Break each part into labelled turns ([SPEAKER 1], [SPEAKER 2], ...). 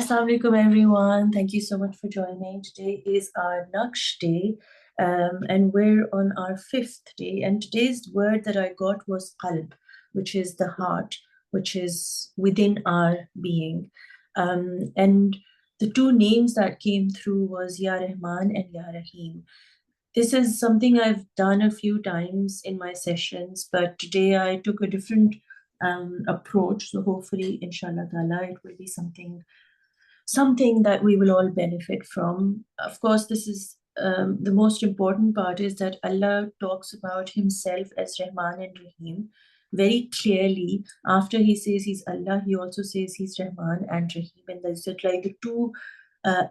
[SPEAKER 1] Assalamu alaikum everyone. Thank you so much for joining. Today is our NAQSH day, and we're on our 5th day. And today's word that I got was QALB, which is the heart, which is within our being. And the two names that came through was Ya Rahman and Ya Rahim. This is something I've done a few times in my sessions, but today I took a different approach. So hopefully, inshaAllah ta'ala, it will be something that we will all benefit from. Of course, this is the most important part is that Allah talks about himself as Rahman and Rahim very clearly. After he says he's Allah, he also says he's Rahman and Rahim. And that's like the two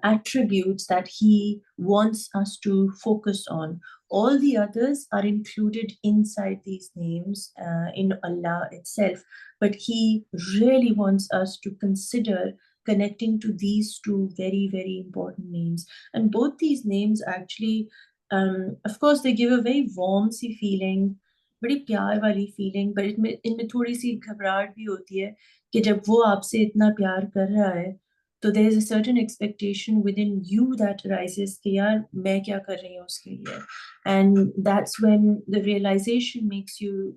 [SPEAKER 1] attributes that he wants us to focus on. All the others are included inside these names in Allah itself. But he really wants us to consider connecting to these two very, very important names. And both these names actually, of course, they give a very warm-सी feeling, बड़ी प्यार वाली feeling, but इनमें थोड़ी सी घबराहट भी होती है कि जब वो आपसे इतना प्यार कर रहा है, तो there is a certain expectation within you that arises कि यार मैं क्या कर रही हूँ उसके लिए. And that's when the realization makes you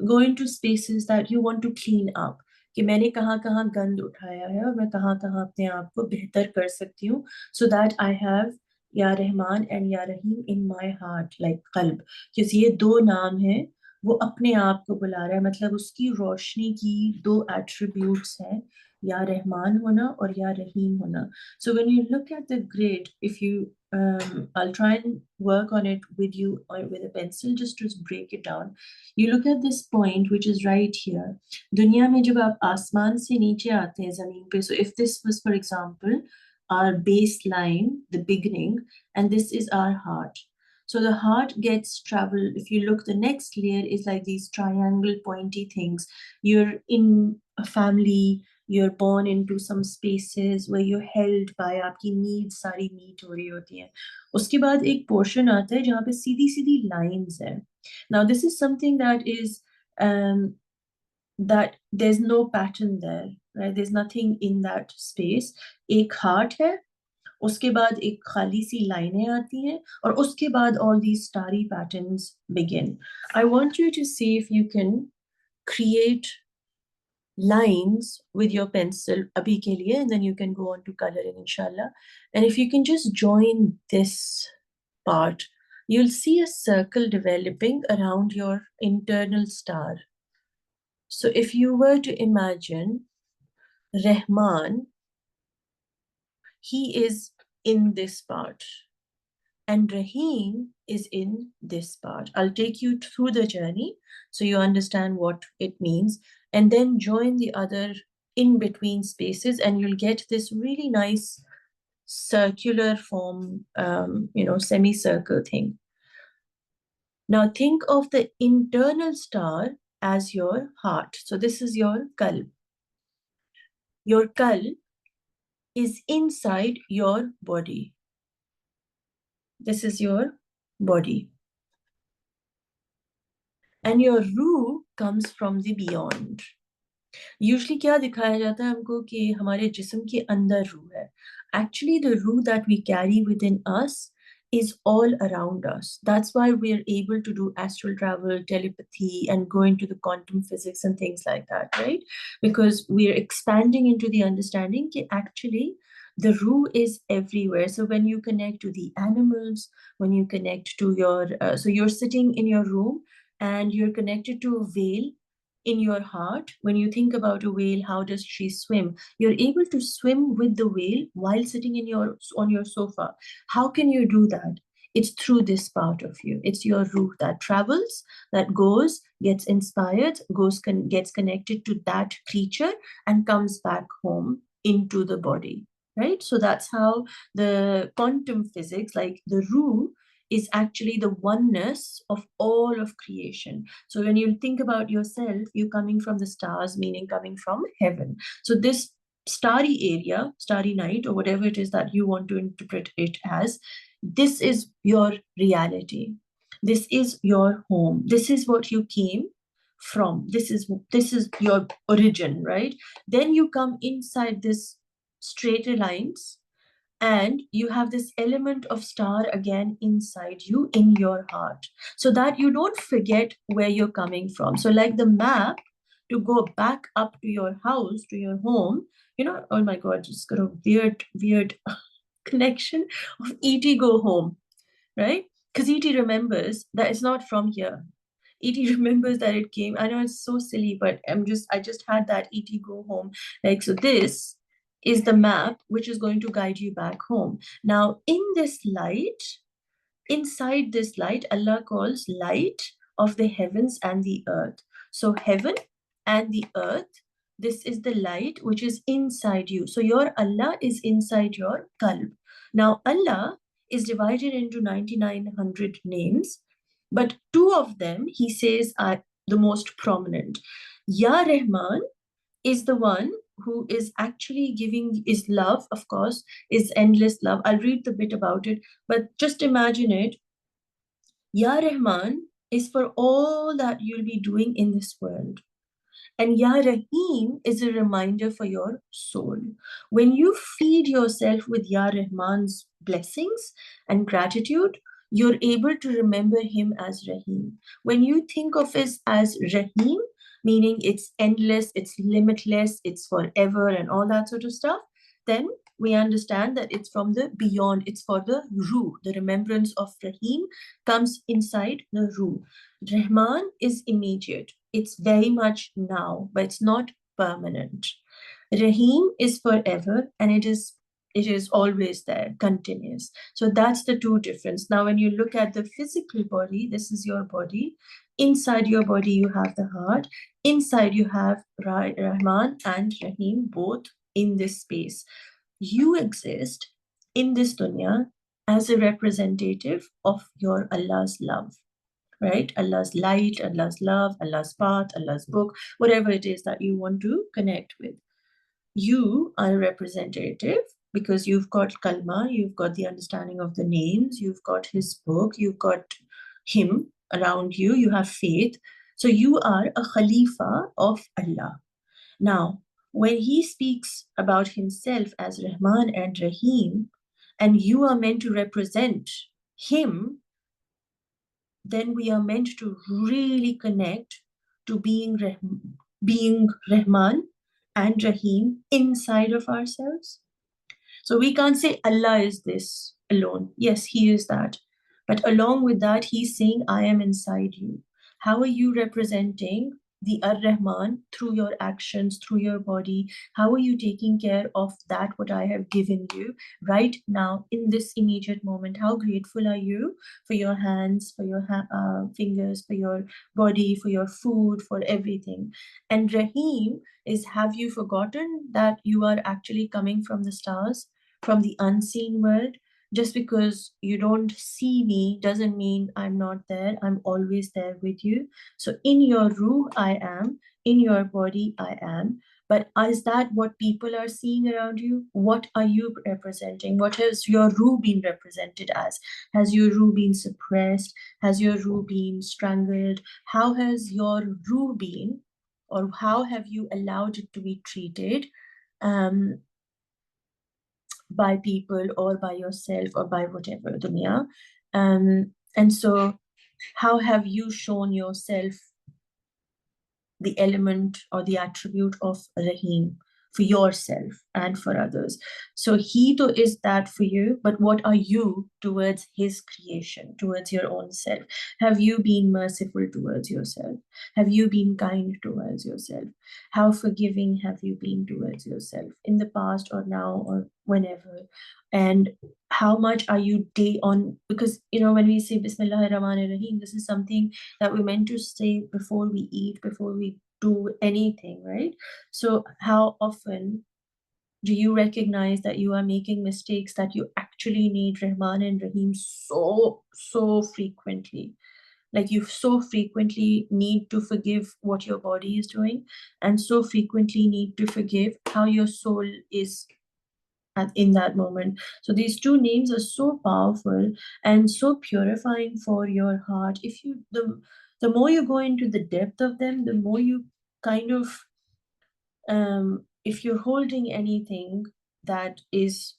[SPEAKER 1] go into spaces that you want to clean up. कि मैंने कहाँ कहाँ गंद उठाया है और मैं कहाँ कहाँ अपने आप को बेहतर कर सकती हूँ, so that I have या रहमान and या रहीम in my heart, like कल्ब. क्योंकि ये दो नाम हैं, वो अपने आप को बुला रहा है, मतलब उसकी रोशनी की दो attributes हैं, या रहमान होना और या रहीम होना. So when you look at the grid, if you I'll try and work on it with you or with a pencil just to break it down. You look at this point which is right here. दुनिया में जब आप आसमान से नीचे आते हैं ज़मीन पे, so if this was, for example, our baseline, the beginning, and this is our heart. So the heart gets traveled. If you look, the next layer is like these triangle pointy things. You're in a family, you're born into some spaces where you're held by आपकी needs सारी meet हो रही होती हैं. उसके बाद एक portion आता है जहाँ पे सीधी सीधी lines हैं. Now this is something that is that there's no pattern there, right? There's nothing in that space. एक heart है, उसके बाद एक खाली सी लाइनें आती हैं, और उसके बाद all these starry patterns begin. I want you to see if you can create lines with your pencil abhi ke liye, and then you can go on to coloring inshallah. And if you can just join this part, you'll see a circle developing around your internal star. So if you were to imagine Rahman, he is in this part, and Rahim is in this part. I'll take you through the journey so you understand what it means, and then join the other in between spaces, and you'll get this really nice circular form, semicircle thing. Now think of the internal star as your heart. So this is your qalb. Your qalb is inside your body. This is your body. And your ruh comes from the beyond. Usually क्या दिखाया जाता है हमको कि हमारे जिस्म के अंदर रूह है. Actually the ruh that we carry within us is all around us. That's why we are able to do astral travel, telepathy, and go into the quantum physics and things like that, right? Because we are expanding into the understanding that actually the ruh is everywhere. So when you connect to the animals, when you connect to your, so you're sitting in your room and you're connected to a whale in your heart. When you think about a whale, how does she swim? You're able to swim with the whale while sitting on your sofa. How can you do that? It's through this part of you. It's your ruh that travels, that goes, gets inspired, gets connected to that creature, and comes back home into the body, right? So that's how the quantum physics, like the ruh, is actually the oneness of all of creation. So when you think about yourself, you're coming from the stars, meaning coming from heaven. So this starry area, starry night, or whatever it is that you want to interpret it as, this is your reality. This is your home. This is what you came from. This is your origin, right? Then you come inside this straighter lines, and you have this element of star again inside you in your heart, so that you don't forget where you're coming from. So like the map to go back up to your house, to your home, you know, oh my God, just got a weird connection of ET go home, right? Because ET remembers that it's not from here. ET remembers that it came. I know it's so silly, but I just had that ET go home. Like, so this is the map which is going to guide you back home. Now, in this light, inside this light, Allah calls light of the heavens and the earth. So heaven and the earth, this is the light which is inside you. So your Allah is inside your qalb. Now, Allah is divided into 9,900 names, but two of them, he says, are the most prominent. Ya Rahman is the one who is actually giving, is love, of course, is endless love. I'll read the bit about it, but just imagine it. Ya Rahman is for all that you'll be doing in this world. And Ya Rahim is a reminder for your soul. When you feed yourself with Ya Rahman's blessings and gratitude, you're able to remember him as Rahim. When you think of it as Rahim, meaning it's endless, it's limitless, it's forever, and all that sort of stuff, then we understand that it's from the beyond. It's for the Ruh. The remembrance of Rahim comes inside the Ruh. Rahman is immediate. It's very much now, but it's not permanent. Rahim is forever, and it is always there, continuous. So that's the two difference. Now, when you look at the physical body, this is your body. Inside your body, you have the heart. Inside, you have Rahman and Rahim, both in this space. You exist in this dunya as a representative of your Allah's love, right? Allah's light, Allah's love, Allah's path, Allah's book, whatever it is that you want to connect with. You are a representative because you've got kalma, you've got the understanding of the names, you've got his book, you've got him around you, you have faith. So you are a Khalifa of Allah. Now, when he speaks about himself as Rahman and Rahim, and you are meant to represent him, then we are meant to really connect to being Rahman and Rahim inside of ourselves. So we can't say Allah is this alone. Yes, he is that. But along with that, he's saying, I am inside you. How are you representing the Ar-Rahman through your actions, through your body? How are you taking care of that, what I have given you right now in this immediate moment? How grateful are you for your hands, for your fingers, for your body, for your food, for everything? And Rahim is, have you forgotten that you are actually coming from the stars, from the unseen world? Just because you don't see me doesn't mean I'm not there. I'm always there with you. So in your ruh, I am. In your body, I am. But is that what people are seeing around you? What are you representing? What has your ruh been represented as? Has your ruh been suppressed? Has your ruh been strangled? How has your ruh been, or how have you allowed it to be treated? By people or by yourself or by whatever dunya. And so how have you shown yourself the element or the attribute of Rahim for yourself and for others? So he too is that for you, but what are you towards his creation, towards your own self? Have you been merciful towards yourself? Have you been kind towards yourself? How forgiving have you been towards yourself in the past or now or whenever? And how much are you day on? Because, you know, when we say Bismillahir Rahmanir Rahim, this is something that we're meant to say before we eat, before we do anything, right? So how often do you recognize that you are making mistakes, that you actually need Rahman and Rahim so frequently? Like, you so frequently need to forgive what your body is doing, and so frequently need to forgive how your soul is in that moment. So these two names are so powerful and so purifying for your heart. If you the more you go into the depth of them, the more you kind of if you're holding anything, that is,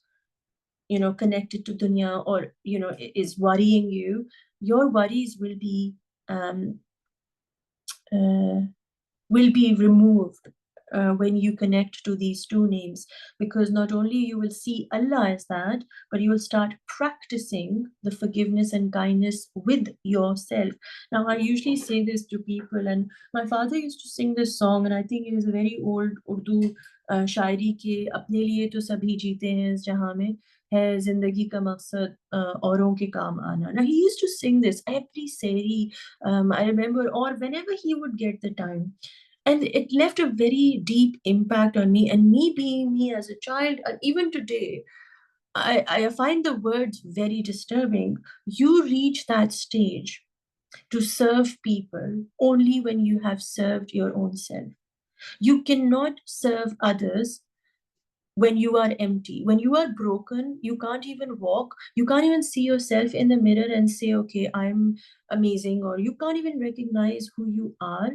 [SPEAKER 1] connected to dunya, or, is worrying you, your worries um, uh, will be removed when you connect to these two names, because not only you will see Allah as that, but you will start practicing the forgiveness and kindness with yourself. Now, I usually say this to people, and my father used to sing this song, and I think it is a very old Urdu शायरी के अपने लिए तो सभी जीते हैं इस जहां में है जिंदगी का मकसद औरों के काम आना. Now he used to sing this every sehri, I remember, or whenever he would get the time. And it left a very deep impact on me. And me being me as a child, and even today, I find the words very disturbing. You reach that stage to serve people only when you have served your own self. You cannot serve others when you are empty, when you are broken. You can't even walk, you can't even see yourself in the mirror and say, okay, I'm amazing, or you can't even recognize who you are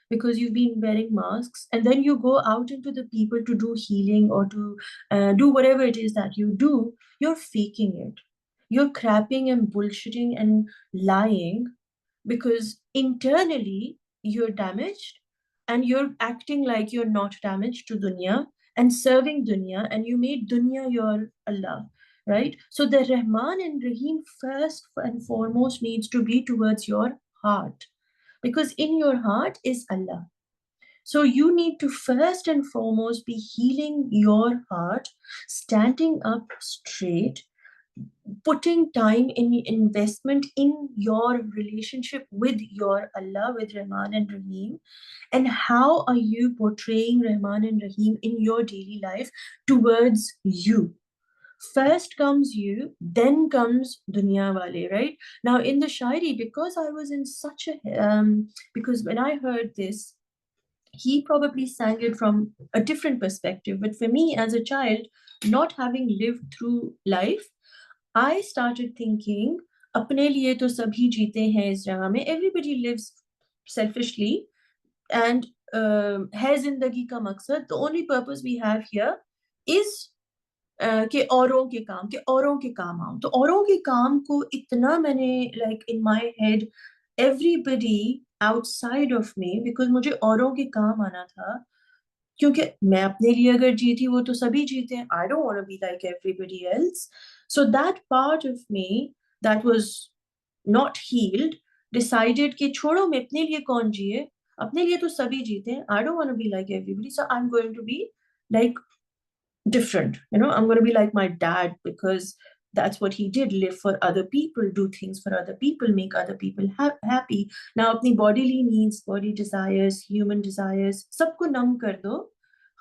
[SPEAKER 1] because you've been wearing masks. And then you go out into the people to do healing, or to do whatever it is that you do. You're faking it, you're crapping and bullshitting and lying, because internally you're damaged, and you're acting like you're not damaged to dunya and serving dunya, and you made dunya your Allah, right? So the Rahman and Rahim first and foremost needs to be towards your heart, because in your heart is Allah. So you need to first and foremost be healing your heart, standing up straight, putting time in investment in your relationship with your Allah, with Rahman and Rahim. And how are you portraying Rahman and Rahim in your daily life towards you? First comes you, then comes dunya wale, right? Now in the shairi, because I was in such a because when I heard this, he probably sang it from a different perspective, but for me as a child, not having lived through life, I started thinking, अपने लिए तो सभी जीते हैं इस जहां में. Everybody lives selfishly, and है जिंदगी का मकसद. The only purpose we have here is कि औरों के काम आओ. तो औरों के काम को इतना मैंने, like in my head, everybody outside of me, because मुझे औरों के काम आना था, क्योंकि मैं अपने लिए अगर जीती, वो तो सभी जीते हैं. I don't want to be like everybody else. So that part of me that was not healed decided कि छोड़ो, मैं अपने लिए कौन जिए, अपने लिए तो सभी जीते हैं. I don't want to be like everybody, so I'm going to be like different. I'm going to be like my dad, because that's what he did: live for other people, do things for other people, make other people happy. Now अपनी bodily needs, body desires, human desires, सबको नम कर दो,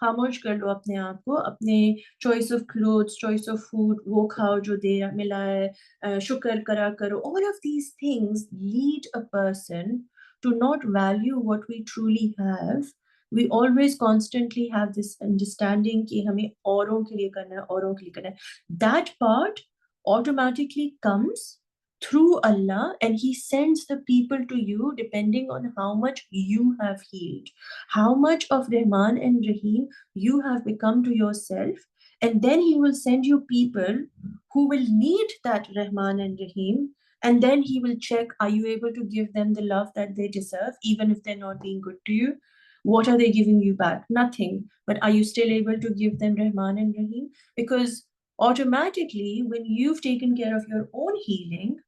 [SPEAKER 1] खामोश कर लो अपने आप को. अपने choice of clothes, choice of food, वो खाओ जो दे मिला है, शुक्र करा करो. All of these things lead a person to not value what we truly have. We always constantly have this understanding कि हमें औरों के लिए करना है, औरों के लिए करना है. That part automatically comes through Allah, and He sends the people to you depending on how much you have healed, how much of Rahman and Rahim you have become to yourself. And then He will send you people who will need that Rahman and Rahim, and then He will check, are you able to give them the love that they deserve, even if they're not being good to you? What are they giving you back? Nothing. But are you still able to give them Rahman and Rahim? Because automatically, when you've taken care of your own healing,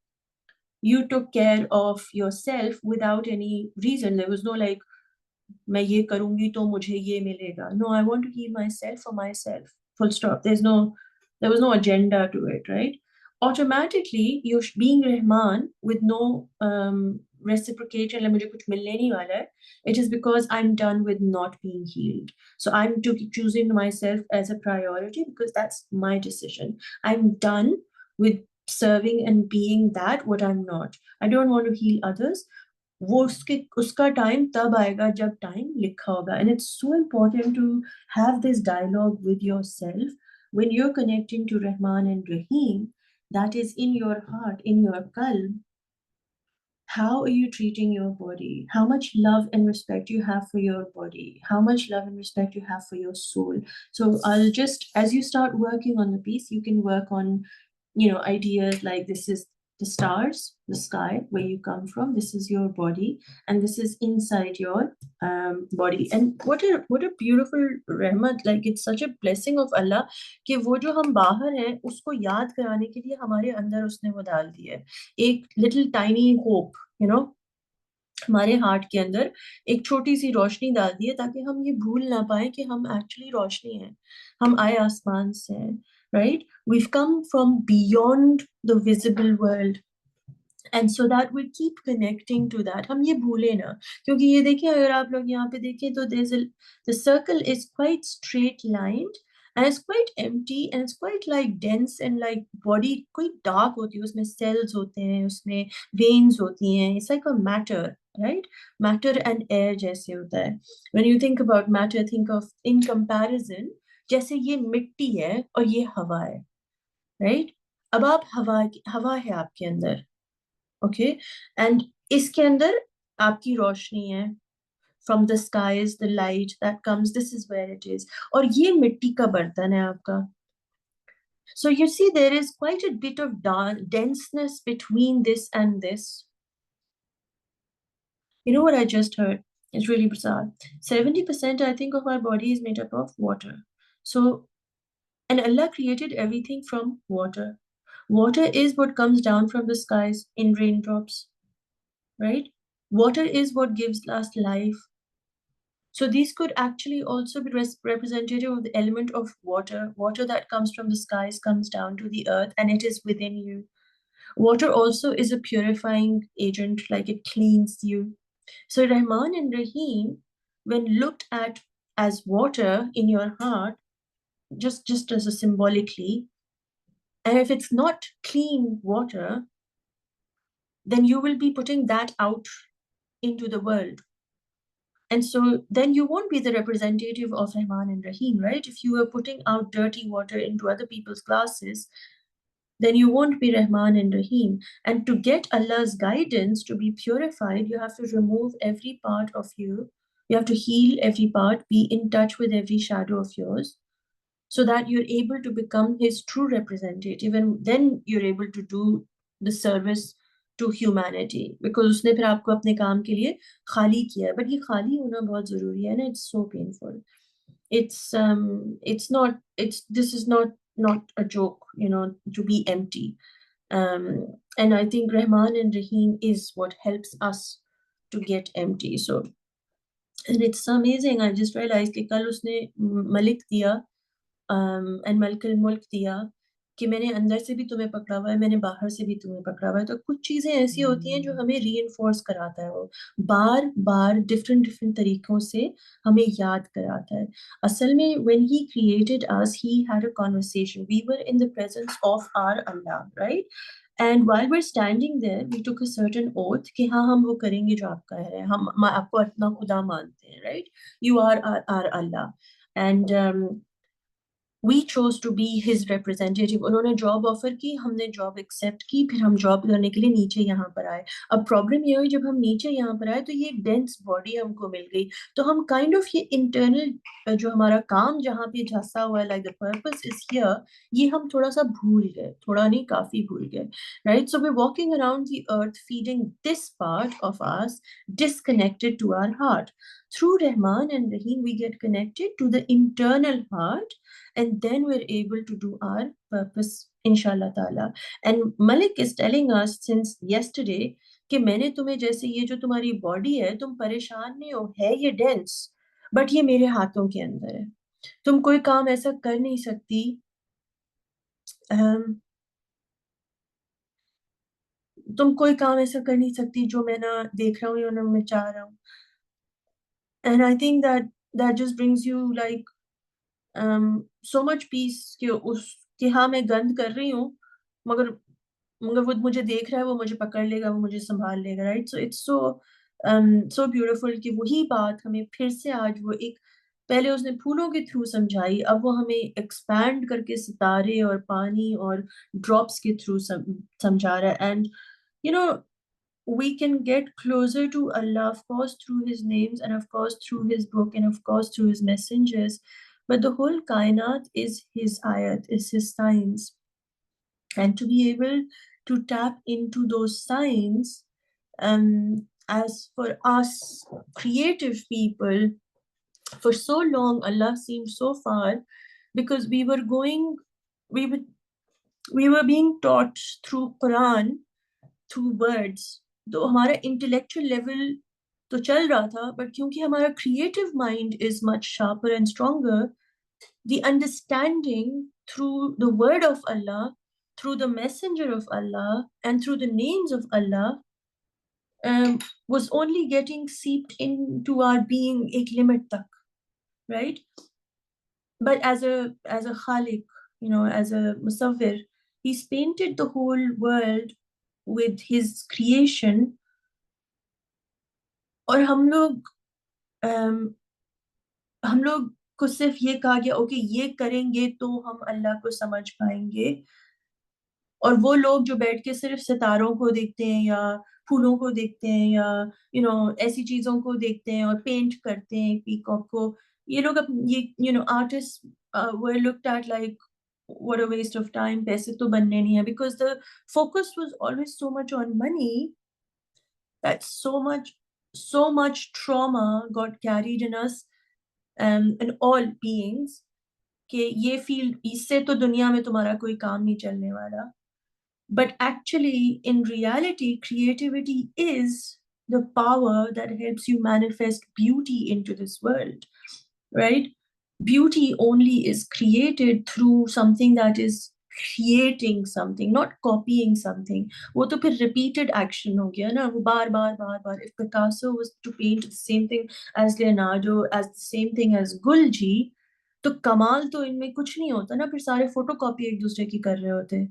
[SPEAKER 1] you took care of yourself without any reason. There was no like, मैं ये करूंगी तो मुझे ये मिलेगा. No, I want to heal myself for myself. Full stop. There was no agenda to it, right? Automatically, you're being Rahman with no reciprocation. like, मुझे कुछ मिलने नहीं वाला है. It is because I'm done with not being healed. So I'm choosing myself as a priority because that's my decision. I'm done with serving and being that what I'm not. I don't want to heal others. वो उसका time तब आएगा जब time लिखा होगा. And it's so important to have this dialogue with yourself when you're connecting to Rahman and Rahim, that is in your heart, in your qalb. How are you treating your body? How much love and respect you have for your body? How much love and respect you have for your soul? So I'll just, as you start working on the piece, you can work on, ideas like this is the stars, the sky, where you come from. This is your body, and this is inside your body. And what a beautiful रहमत, like it's such a blessing of Allah कि वो जो हम बाहर हैं उसको याद कराने के लिए हमारे अंदर उसने वो डाल दिया है एक लिटिल टाइनी होप, हमारे हार्ट के अंदर एक छोटी सी रोशनी डाल दी है ताकि हम ये भूल ना पाए कि हम एक्चुअली रोशनी हैं, हम आए आसमान से हैं, right? We've come from beyond the visible world, and so that we keep connecting to that, हम ये भूले ना। क्योंकि ये देखिए, अगर आप लोग यहाँ पे देखें तो the circle is quite straight lined and it's quite empty and it's quite like dense and like body quite dark होती है, उसमें cells होते हैं, उसमें veins होती हैं, it's like a matter, right? Matter and air जैसे होता है। When you think about matter, think of in comparison जैसे ये मिट्टी है और ये हवा है, right? अब आप हवा है आपके अंदर, okay? And इसके अंदर आपकी रोशनी है, from the skies, the light that comes, this is where it is. और ये मिट्टी का बर्तन है आपका। So you see, there is quite a bit of denseness between this and this. You know what I just heard? It's really bizarre. 70%, I think, of our body is made up of water. So, and Allah created everything from water. Water is what comes down from the skies in raindrops, right? Water is what gives us life. So these could actually also be representative of the element of water. Water that comes from the skies comes down to the earth and it is within you. Water also is a purifying agent, like it cleans you. So Rahman and Rahim, when looked at as water in your heart, just as a symbolically, and if it's not clean water, then you will be putting that out into the world. And so then you won't be the representative of Rahman and Rahim, right? If you are putting out dirty water into other people's glasses, then you won't be Rahman and Rahim. And to get Allah's guidance to be purified, you have to remove every part of you. You have to heal every part, be in touch with every shadow of yours, so that you're able to become his true representative. And then you're able to do the service to humanity, because उसने फिर आपको अपने काम के लिए खाली किया है। But ये खाली होना बहुत जरूरी है ना, it's so painful. It's not, this is not a joke, to be empty. And I think Rahman and Rahim is what helps us to get empty. So, and it's amazing. I just realized कि कल उसने मलिक दिया and मलकल मुल्क दिया कि मैंने अंदर से भी तुम्हें पकड़ा हुआ है, मैंने बाहर से भी तुम्हें पकड़ा हुआ है। तो कुछ चीजें ऐसी होती हैं जो हमें रीइंफोर्स कराता है, वो बार बार डिफरेंट तरीकों से हमें याद कराता है। असल में when he created us, he had a conversation. We were in the presence of our Allah, right? And while we're standing there, we took a certain oath कि हाँ, हम वो करेंगे जो आप कह रहे हैं, हम आपको अपना खुदा मानते हैं, right? You are our Allah. And we chose to be his representative. उन्होंने जॉब ऑफर की, हमने जॉब एक्सेप्ट की, फिर हम जॉब करने के लिए नीचे यहाँ पर आए। अब प्रॉब्लम ये हुई, जब हम नीचे यहाँ पर आए तो ये डेंस बॉडी हमको मिल गई, तो हम काइंड ऑफ ये इंटरनल जो हमारा काम जहाँ पे धंसा हुआ है, like the purpose is here, ये हम थोड़ा सा भूल गए, थोड़ा नहीं काफी भूल गए, right? So we walking around the earth feeding this part of us disconnected to our heart. Through Rahman and Rahim, we get connected to the internal heart, and then we're able to do our purpose, inshaAllah ta'ala. And Malik is telling us since yesterday कि मैंने तुम्हें, जैसे ये जो तुम्हारी body है, तुम परेशान नहीं हो, है ये डेंस, बट ये मेरे हाथों के अंदर है। तुम कोई काम ऐसा कर नहीं सकती, तुम कोई काम ऐसा कर नहीं सकती जो मैं ना देख रहा हूँ या ना मैं चाह रहा हूँ। And I think that just brings you like so much peace कि हाँ, मैं गंद कर रही हूँ, मगर मगर वो मुझे देख रहा है, वो मुझे पकड़ लेगा, वो मुझे संभाल लेगा, right? So it's so beautiful कि वही बात हमें फिर से आज वो एक, पहले उसने फूलों के थ्रू समझाई, अब वो हमें एक्सपैंड करके सितारे और पानी और ड्रॉप्स के थ्रू समझा रहा है। And you know we can get closer to Allah, of course, through His names and of course through His book and of course through His messengers. But the whole kainat is His ayat, is His signs. And to be able to tap into those signs, as for us creative people, for so long Allah seemed so far, because we were being taught through Quran, through words. तो हमारा intellectual level तो चल रहा था, but क्योंकि हमारा creative mind is much sharper and stronger, the understanding through the word of Allah, through the messenger of Allah, and through the names of Allah, was only getting seeped into our being ek limit tak, right? But as a khaliq, as a musawwir, he's painted the whole world with his creation. और हम लोग को सिर्फ ये कहा गया, okay ये करेंगे तो हम अल्लाह को समझ पाएंगे, और वो लोग जो बैठ के सिर्फ सितारों को देखते हैं या फूलों को देखते हैं या ऐसी चीजों को देखते हैं और पेंट करते हैं पीकॉक को, ये लोग ये artist were looked at like what a waste of time, पैसे तो बनने नहीं है, because the focus was always so much on money that so much trauma got carried in us, in all beings, कि ये फील्ड, इससे तो दुनिया में तुम्हारा कोई काम नहीं चलने वाला. But actually, in reality, creativity is the power that helps you manifest beauty into this world, right? Beauty only is created through something that is creating something, not copying something. वो तो फिर repeated action हो गया ना, वो बार बार. If Picasso was to paint the same thing as Leonardo, as the same thing as Gulji, तो कमाल तो इनमें कुछ नहीं होता ना, फिर सारे photocopy एक दूसरे की कर रहे होते.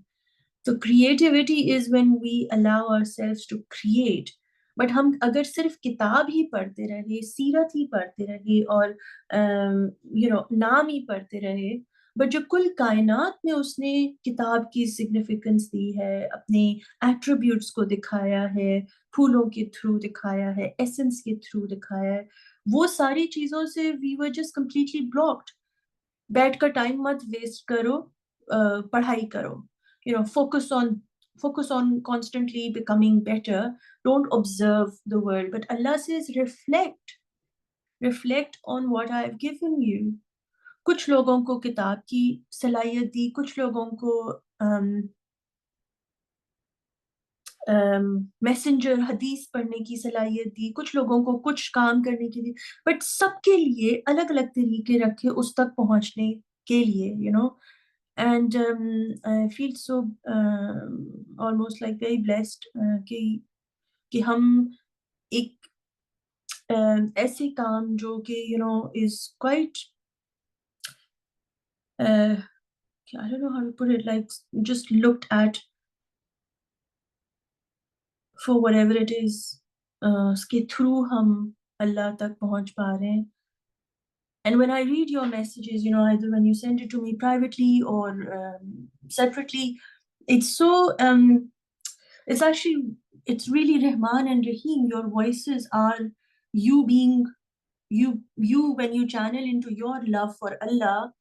[SPEAKER 1] So creativity is when we allow ourselves to create. But हम अगर सिर्फ किताब ही पढ़ते रहे, सीरत ही पढ़ते रहे और नाम ही पढ़ते रहे, but जो कुल कायनात में उसने किताब की सिग्निफिकेंस दी है, अपने एट्रीब्यूट्स को दिखाया है, फूलों के थ्रू दिखाया है, एसेंस के थ्रू दिखाया है, वो सारी चीजों से we were just completely blocked. बैठ कर टाइम मत वेस्ट करो, पढ़ाई करो. Focus on constantly becoming better. Don't observe the world. But Allah says, reflect on what I've given you. कुछ लोगों को किताब की सलाहियत दी, कुछ लोगों को मैसेंजर हदीस पढ़ने की सलाहियत दी, कुछ लोगों को कुछ काम करने की दी, बट सबके लिए अलग अलग तरीके रखे उस तक पहुंचने के लिए, and I feel so almost like very blessed कि हम एक ऐसे काम जो कि is quite I don't know how to put it, like just looked at for whatever it is, उसके through हम अल्लाह तक पहुंच पा रहे हैं. And when I read your messages, either when you send it to me privately or separately, it's so, it's really Rahman and Rahim. Your voices are you being, you when you channel into your love for Allah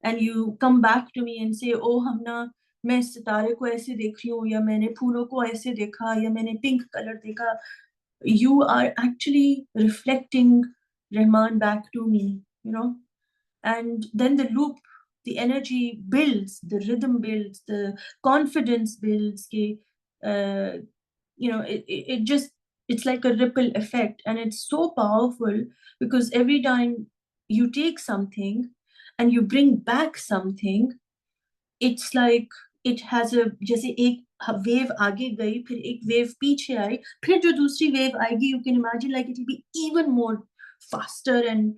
[SPEAKER 1] and you come back to me and say, oh Hamna, मैं सितारे को ऐसे देख रही हूँ, या मैंने फूलों को ऐसे देखा, या मैंने पिंक कलर देखा. You are actually reflecting Rahman back to me, and then the loop, the energy builds, the rhythm builds, the confidence builds. It's like a ripple effect, and it's so powerful because every time you take something and you bring back something, it's like it has a, जैसे एक wave आगे गई, फिर एक wave पीछे आई, फिर जो दूसरी wave आएगी, you can imagine like it will be even more faster and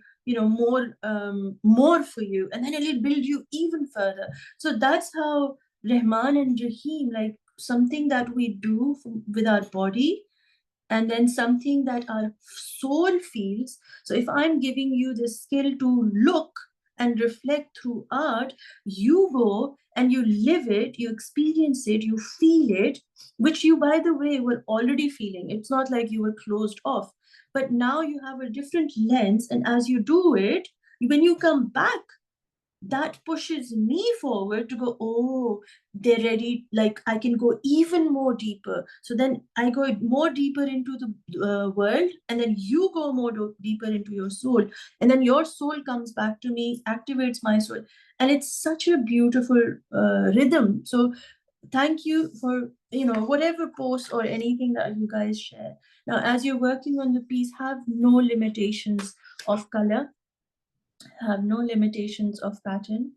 [SPEAKER 1] more for you, and then it will build you even further. So that's how Rahman and Rahim, like something that we do with our body, and then something that our soul feels. So if I'm giving you the skill to look and reflect through art, you go and you live it, you experience it, you feel it, which you, by the way, were already feeling. It's not like you were closed off, but now you have a different lens. And as you do it, when you come back, that pushes me forward to go, oh, they're ready. Like I can go even more deeper. So then I go more deeper into the world, and then you go more deeper into your soul. And then your soul comes back to me, activates my soul. And it's such a beautiful rhythm. So thank you for, whatever post or anything that you guys share. Now, as you're working on the piece, have no limitations of color, have no limitations of pattern.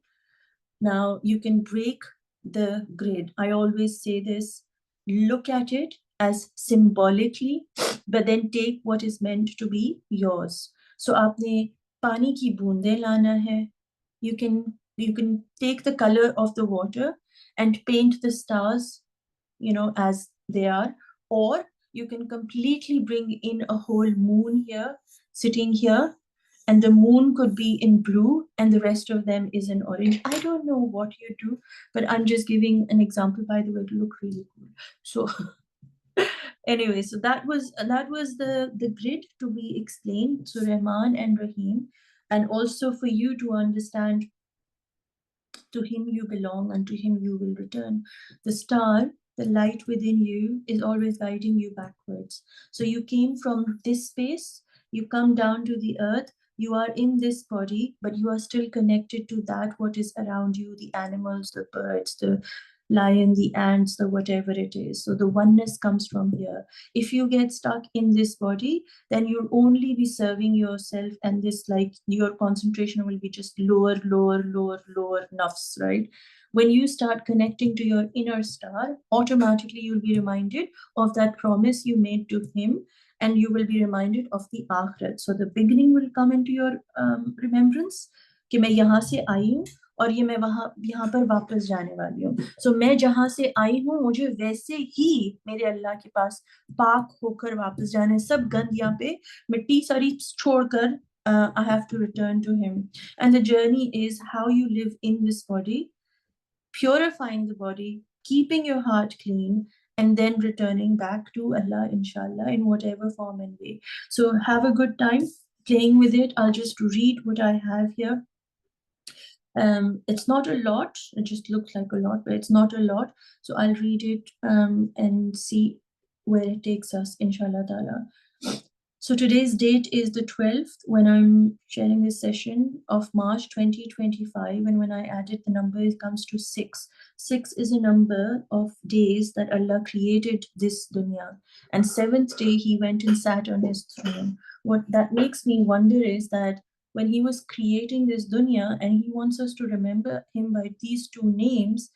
[SPEAKER 1] Now you can break the grid. I always say this, look at it as symbolically, but then take what is meant to be yours. So aapne pani ki boonde lana hai. You can take the color of the water and paint the stars, as they are, or you can completely bring in a whole moon here, sitting here, and the moon could be in blue and the rest of them is in orange. I don't know what you do, but I'm just giving an example, by the way, to look really cool. So anyway, so that was the grid to be explained. So Rahman and Rahim, and also for you to understand, to him you belong and to him you will return. The star, the light within you, is always guiding you backwards. So you came from this space, you come down to the earth, you are in this body, but you are still connected to that what is around you, the animals, the birds, the lion, the ants, the whatever it is. So the oneness comes from here. If you get stuck in this body, then you'll only be serving yourself, and this, like, your concentration will be just lower, lower, lower, lower nafs, right? When you start connecting to your inner star, automatically you'll be reminded of that promise you made to him, and you will be reminded of the akhirat. So the beginning will come into your remembrance कि मैं यहाँ से आई हूँ और ये मैं यहाँ पर वापस जाने वाली हूँ. So मैं जहाँ से आई हूँ, मुझे वैसे ही मेरे अल्लाह के पास पाक होकर वापस जाना है. सब गंद यहाँ पे मिट्टी सारी छोड़कर I have to return to him. And the journey is how you live in this body, purifying the body, keeping your heart clean, and then returning back to Allah, inshaAllah, in whatever form and way. So have a good time playing with it. I'll just read what I have here. It's not a lot, it just looks like a lot, but it's not a lot. So I'll read it and see where it takes us, inshallah ta'ala. So today's date is the 12th when I'm sharing this session of March 2025, and when I added the number, it comes to 6. 6 is a number of days that Allah created this dunya, and 7th day he went and sat on his throne. What that makes me wonder is that when he was creating this dunya and he wants us to remember him by these two names,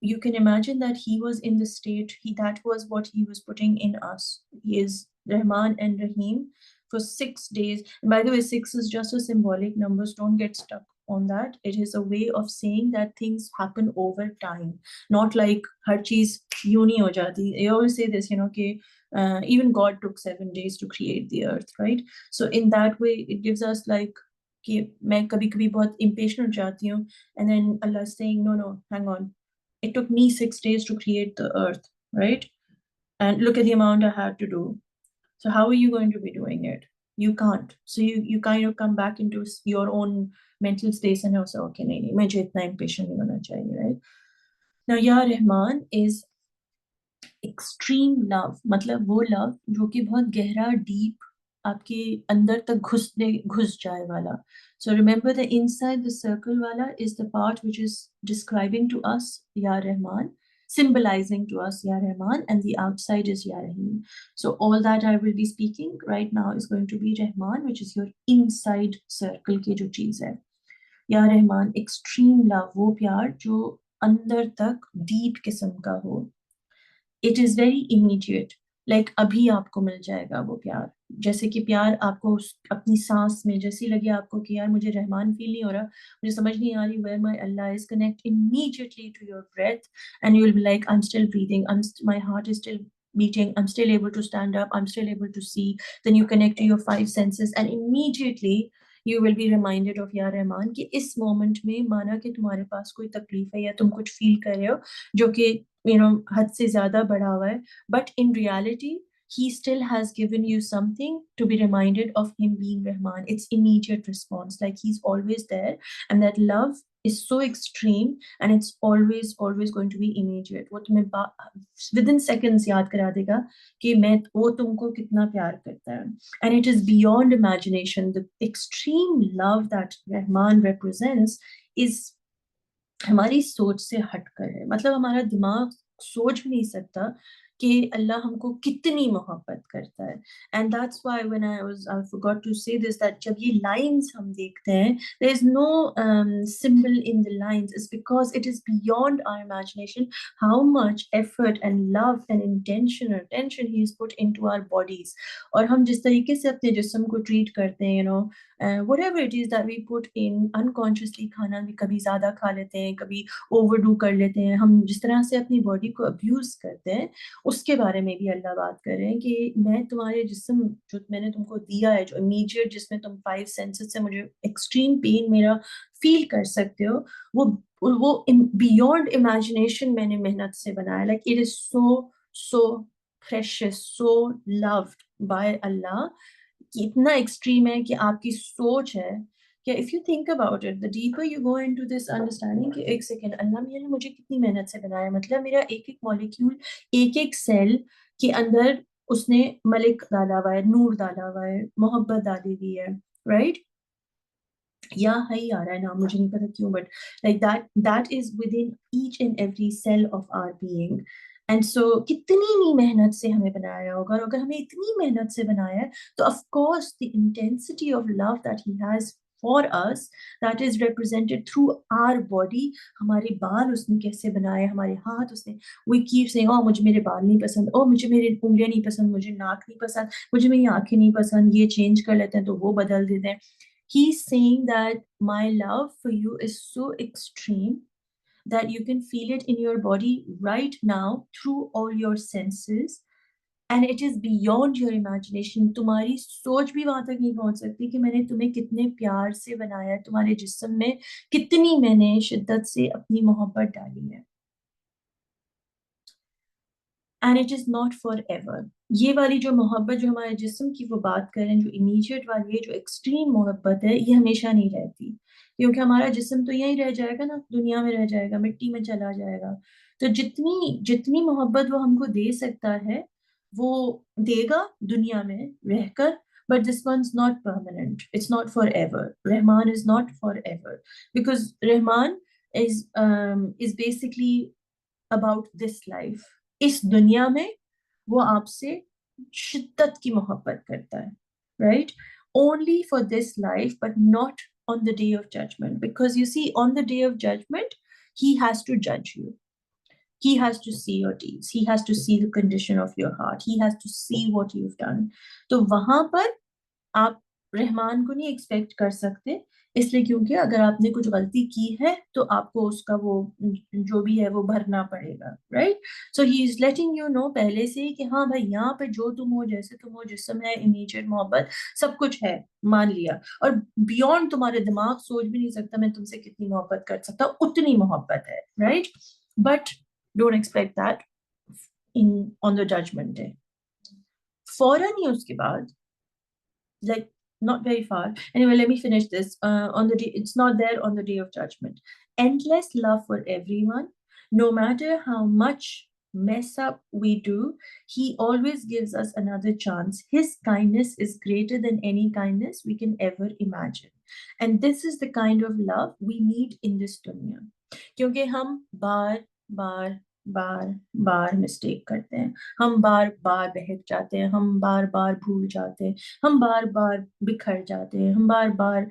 [SPEAKER 1] you can imagine that he was in the state, that was what he was putting in us. He is Rahman and Rahim for 6 days. And by the way, 6 is just a symbolic number. Don't get stuck on that. It is a way of saying that things happen over time, not like har cheez uni ho jati. I always say this, even God took 7 days to create the earth, right? So in that way, it gives us like, कि मैं कभी-कभी बहुत impatient हो जाती हूँ, and then Allah is saying, no, hang on. It took me 6 days to create the earth, right? And look at the amount I had to do. So how are you going to be doing it? You can't. So you kind of come back into your own mental space and also, okay, nahi, mujhe itna impatient nahi hona chahiye, right? Now, Ya Rahman is extreme love. मतलब वो love जो कि बहुत गहरा, deep, आपके अंदर तक घुस जाए वाला. So remember, the inside the circle wala is the part which is describing to us Ya Rahman, symbolizing to us Ya Rahman, and the outside is Ya Rahim. So all that I will be speaking right now is going to be Rahman, which is your inside circle की जो चीज़ है. Ya Rahman, extreme love, वो प्यार जो अंदर तक deep किस्म का हो. It is very immediate. Like अभी आपको मिल जाएगा वो प्यार. जैसे कि प्यार आपको अपनी सांस में जैसे लगे आपको कि यार मुझे रहमान फील नहीं हो रहा, मुझे समझ नहीं आ रही where my Allah is, connect immediately to your breath and you will be like, I'm still breathing, my heart is still beating, I'm still able to stand up, I'm still able to see. Then you connect to your 5 senses and immediately you will be reminded of या रहमान कि इस moment में माना कि तुम्हारे पास कोई तकलीफ है या तुम कुछ फील कर रहे हो जो कि हद से ज्यादा बढ़ा हुआ है, but in reality he still has given you something to be reminded of him being Rahman. It's immediate response, like he's always there, and that love is so extreme and it's always going to be immediate. वो तुम्हें within seconds याद करा देगा कि वो तुमको कितना प्यार करता है. And it is beyond imagination. The extreme love that Rahman represents is हमारी सोच से हटकर है. मतलब हमारा दिमाग सोच भी नहीं सकता कि अल्लाह हमको कितनी मोहब्बत करता है. And that's why when I forgot to say this, that जब ये lines हम देखते हैं, there is no symbol in the lines. It's because it is beyond our imagination how much effort and love and intention or attention he has put into our bodies. और हम जिस तरीके से अपने जिस्म को ट्रीट करते हैं, whatever it is that we put in unconsciously, खाना भी कभी ज्यादा खा लेते हैं, कभी ओवरडू कर लेते हैं, हम जिस तरह से अपनी बॉडी को अब्यूज करते हैं, उसके बारे में भी अल्लाह बात कर रहे हैं कि मैं तुम्हारे जिस्म जो मैंने तुमको दिया है, जो इमीडिएट, जिसमें तुम 5 सेंसेस से मुझे एक्सट्रीम पेन मेरा फील कर सकते हो, वो बियॉन्ड इमेजिनेशन मैंने मेहनत से बनाया. Like it is so precious, so loved by Allah, कि इतना एक्सट्रीम है कि आपकी सोच है कि if you think about it, the deeper you go into this understanding कि एक सेकेंड, अल्लाह ने मुझे कितनी मेहनत से बनाया. मतलब मेरा एक एक मॉलिक्यूल, एक एक सेल के अंदर उसने मलिक डाला हुआ है, नूर डाला हुआ है, मोहब्बत डाली हुई है, राइट? या है ही आ रहा है नाम, मुझे नहीं पता क्यों, but like that is within each and every cell of our being. And so कितनी नहीं मेहनत से हमें बनाया होगा, और अगर हमें इतनी मेहनत से बनाया है, तो of course the intensity of love that he has for us, that is represented through our body. हमारे बाल उसने कैसे बनाए, हमारे हाथ उसने, वी कीप सेइंग, ओ मुझे मेरे बाल नहीं पसंद, ओ मुझे मेरी उंगलियां नहीं पसंद, मुझे नाक नहीं पसंद, मुझे मेरी आंखें नहीं पसंद, ये चेंज कर लेते हैं तो वो बदल देते हैं. He's saying that my love for you is so extreme that you can feel it in your body right now through all your senses, and it is beyond your imagination. तुम्हारी सोच भी वहां तक नहीं पहुंच सकती कि मैंने तुम्हें कितने प्यार से बनाया है, तुम्हारे जिस्म में कितनी मैंने शिद्दत से अपनी मोहब्बत डाली है. And it is not for ever. ये वाली जो मोहब्बत जो हमारे जिस्म की वो बात करें, जो इमीडिएट वाली है, जो एक्सट्रीम मोहब्बत है, ये हमेशा नहीं रहती, क्योंकि हमारा जिस्म तो यहीं रह जाएगा ना, दुनिया में रह जाएगा, मिट्टी में चला जाएगा. तो जितनी जितनी मोहब्बत वो हमको दे सकता है वो देगा दुनिया में रहकर. But this one's not permanent. It's not forever. Rahman is not forever, because Rahman is basically about this life. इस दुनिया में वो आपसे शिद्दत की मोहब्बत करता है, right? Only for this life, but not on the day of judgment. Because you see, on the day of judgment, he has to judge you. He has to see your deeds. He has to see the condition of your heart. He has to see what you've done. तो वहां पर आप रहमान को नहीं expect कर सकते, इसलिए क्योंकि अगर आपने कुछ गलती की है तो आपको उसका वो जो भी है वो भरना पड़ेगा, right? So he is letting you know पहले से ही कि हाँ भाई, यहाँ पे जो तुम हो, जैसे तुम हो, जिस्म है, इमीडिएट मोहब्बत, सब कुछ है, मान लिया, और बियॉन्ड तुम्हारे दिमाग सोच भी नहीं सकता मैं तुमसे कितनी मोहब्बत कर सकता, उतनी मोहब्बत है, right? But don't expect that in on the judgement day. फौरन ही उसके बाद, like not very far. Anyway, let me finish this. On the day, it's not there on the day of judgment. Endless love for everyone, no matter how much mess up we do, he always gives us another chance. His kindness is greater than any kindness we can ever imagine. And this is the kind of love we need in this dunya. क्योंकि हम बार बार बार बार mistake करते हैं, हम बार बार बहक जाते हैं, हम बार बार भूल जाते हैं, हम बार बार बिखर जाते हैं, हम बार बार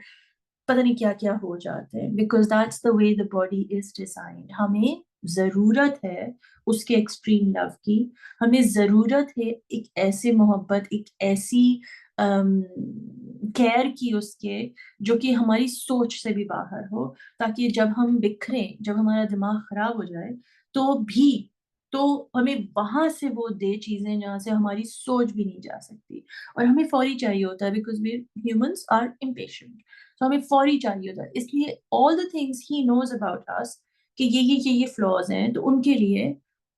[SPEAKER 1] पता नहीं क्या क्या हो जाते हैं. Because that's the way the body is designed. हमें जरूरत है उसके एक्सट्रीम लव की, हमें जरूरत है एक ऐसे मोहब्बत, एक ऐसी केयर की उसके, जो कि हमारी सोच से भी बाहर हो, ताकि जब हम बिखरें, जब हमारा दिमाग खराब हो जाए, तो भी तो हमें वहां से वो दे चीजें जहां से हमारी सोच भी नहीं जा सकती. और हमें फौरी चाहिए होता है, because we humans are impatient. तो हमें फौरी चाहिए होता है। इसलिए all the things he knows about us कि ये फ्लॉज हैं, तो उनके लिए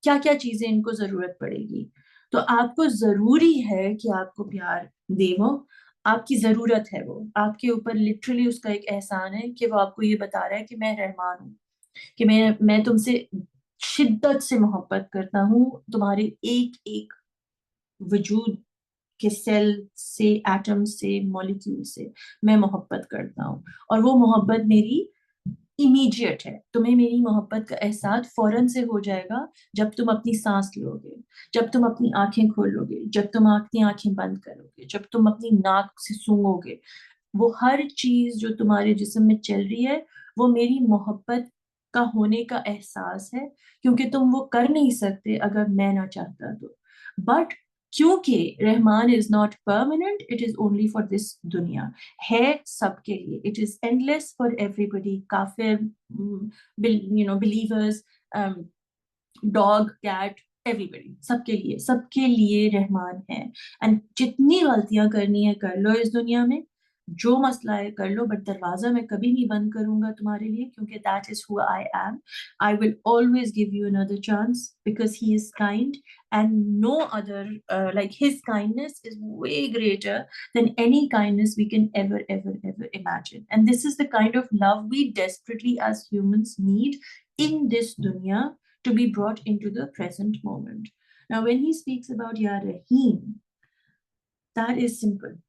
[SPEAKER 1] क्या क्या चीजें इनको जरूरत पड़ेगी। तो आपको जरूरी है कि आपको प्यार दे वो, आपकी जरूरत है वो, आपके ऊपर लिटरली उसका एक एहसान है कि वो आपको ये बता रहा है कि मैं रहमान हूँ, कि मैं तुमसे शिद्दत से मोहब्बत करता हूँ, तुम्हारे एक एक वजूद के सेल से, एटम से, मॉलिक्यूल से मैं मोहब्बत करता हूँ। और वो मोहब्बत मेरी इमीडिएट है, तुम्हें मेरी मोहब्बत का एहसास फौरन से हो जाएगा जब तुम अपनी सांस लोगे, जब तुम अपनी आंखें खोलोगे, जब तुम अपनी आंखें बंद करोगे, जब तुम अपनी नाक से सूंघोगे। वो हर चीज जो तुम्हारे जिस्म में चल रही है वो मेरी मोहब्बत का होने का एहसास है, क्योंकि तुम वो कर नहीं सकते अगर मैं ना चाहता तो। बट क्योंकि Rahman is not permanent, it is only for this दुनिया, है सबके लिए, it is endless for everybody, काफिर, बिलीवर्स, डॉग, कैट, एवरीबडी, सबके लिए रहमान है। एंड जितनी गलतियां करनी है कर लो इस दुनिया में, जो मसला है कर लो, बट दरवाजा मैं कभी नहीं बंद करूंगा तुम्हारे लिए, क्योंकि that is who I am. I will always give you another chance because he is kind, and no other, like his kindness is way greater than any kindness we can ever imagine. And this is the kind of love we desperately as humans need in this dunya, to be brought into the present moment. Now, when he speaks about Ya Rahim, that is simple.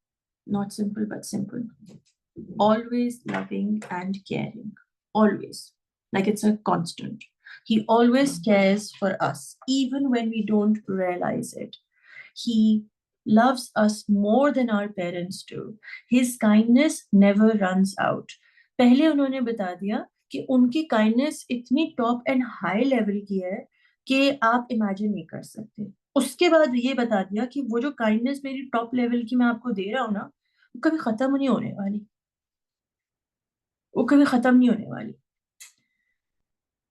[SPEAKER 1] Not simple, but simple. Always loving and caring. Always. Like it's a constant. He always cares for us, even when we don't realize it. He loves us more than our parents do. His kindness never runs out. पहले उन्होंने बता दिया कि उनकी kindness इतनी top and high level की है कि आप इमेजिन नहीं कर सकते। उसके बाद ये बता दिया कि वो जो काइंडनेस मेरी टॉप लेवल की मैं आपको दे रहा हूँ ना, वो कभी खत्म नहीं होने वाली, वो कभी खत्म नहीं होने वाली।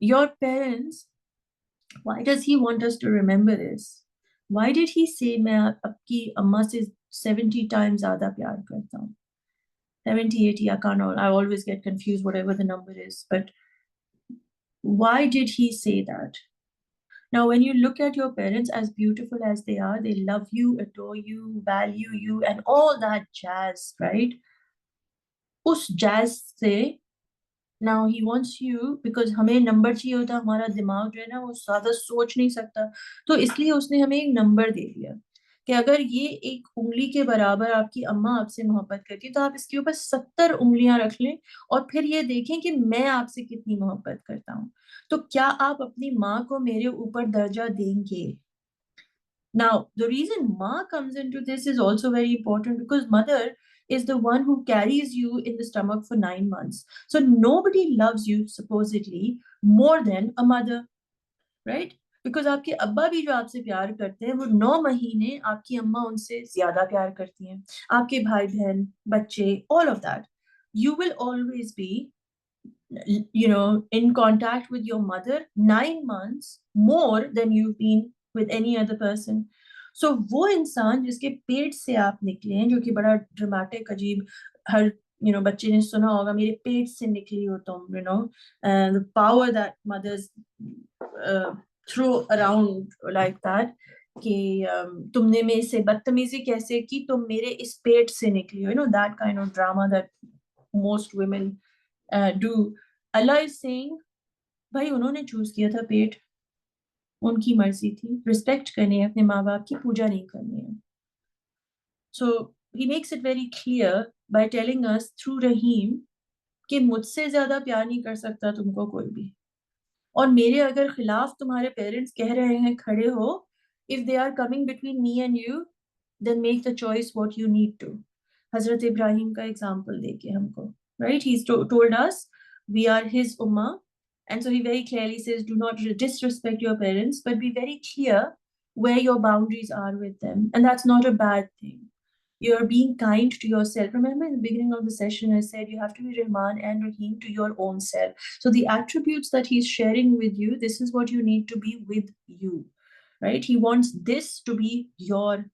[SPEAKER 1] Your parents, why does he want us to remember this? Why did he say मैं आपकी अम्मा से 70 times ज़्यादा प्यार करता हूँ? 70, 80, I can't know. I always get confused whatever the number is. But why did he say that? Now, when you look at your parents, as beautiful as they are, they love you, adore you, value you, and all that jazz, right? उस jazz से now he wants you, because हमें number चाहिए होता, हमारा दिमाग जो है ना वो ज्यादा सोच नहीं सकता, तो इसलिए उसने हमें एक नंबर दे दिया कि अगर ये एक उंगली के बराबर आपकी अम्मा आपसे मोहब्बत करती है, तो आप इसके ऊपर 70 उंगलियां रख लें और फिर ये देखें कि मैं आपसे कितनी मोहब्बत करता हूँ। तो क्या आप अपनी माँ को मेरे ऊपर दर्जा देंगे? Now, the reason Ma comes into this is also very important, because mother is the one who carries you in the stomach for 9 months. So nobody loves you supposedly more than a mother, right? Because आपके अब्बा भी जो आपसे प्यार करते हैं, वो 9 महीने आपकी अम्मा उनसे ज्यादा प्यार करती हैं, आपके भाई बहन, बच्चे, all of that. You will always be, in contact with your mother 9 months more than you've been with any other person. So वो इंसान जिसके पेट से आप निकले हैं, जो कि बड़ा ड्रामेटिक, अजीब, हर बच्चे ने सुना होगा, मेरे पेट से निकली हो तुम, the power that mothers throw around like that, कि तुमने मेरे से बदतमीजी कैसे की, तुम मेरे इस पेट से निकली हो, that kind of drama that most women do. Allah is saying, भाई उन्होंने चूज किया था पेट, उनकी मर्जी थी, रिस्पेक्ट करनी है अपने माँ बाप की, पूजा नहीं करनी है। So he makes it very clear by telling us through Rahim कि मुझसे ज्यादा प्यार नहीं कर सकता तुमको कोई भी, और मेरे अगर खिलाफ तुम्हारे पेरेंट्स कह रहे हैं खड़े हो, if they are coming between me and you, then make the choice what you need to. हजरत इब्राहिम का एग्जाम्पल देके हमको, right? He's told us we are his ummah, and so he very clearly says, do not disrespect your parents, but be very clear where your boundaries are with them, and that's not a bad thing. You're being kind to yourself. Remember, in the beginning of the session, I said you have to be Rahman and Rahim to your own self. So the attributes that he's sharing with you, this is what you need to be with you, right? He wants this to be your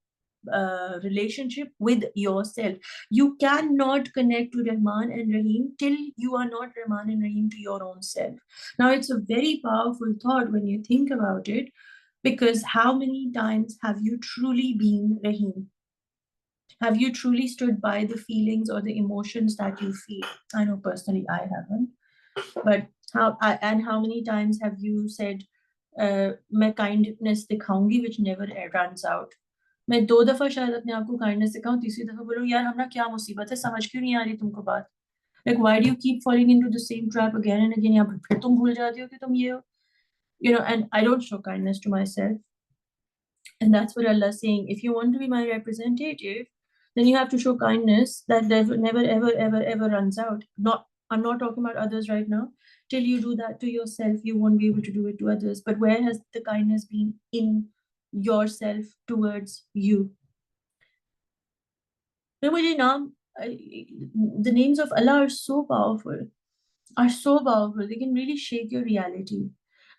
[SPEAKER 1] relationship with yourself. You cannot connect to Rahman and Rahim till you are not Rahman and Rahim to your own self. Now, it's a very powerful thought when you think about it, because how many times have you truly been Rahim? Have you truly stood by the feelings or the emotions that you feel? I know personally I haven't. But how many times have you said, मैं kindness दिखाऊंगी which never runs out? मैं 2 दफा शायद अपने आप को kindness दिखाऊं, तीसरी दफा बोलूं यार हमना क्या मुसीबत है, समझ क्यों नहीं आ रही तुमको बात? Like, why do you keep falling into the same trap again and again? या फिर तुम भूल जाती हो कि तुम ये हो? You know, and I don't show kindness to myself. And that's what Allah is saying. If you want to be my representative, then you have to show kindness that never, ever, ever, ever runs out. I'm not talking about others right now. Till you do that to yourself, you won't be able to do it to others. But where has the kindness been in yourself towards you? The names of Allah are so powerful. They can really shake your reality.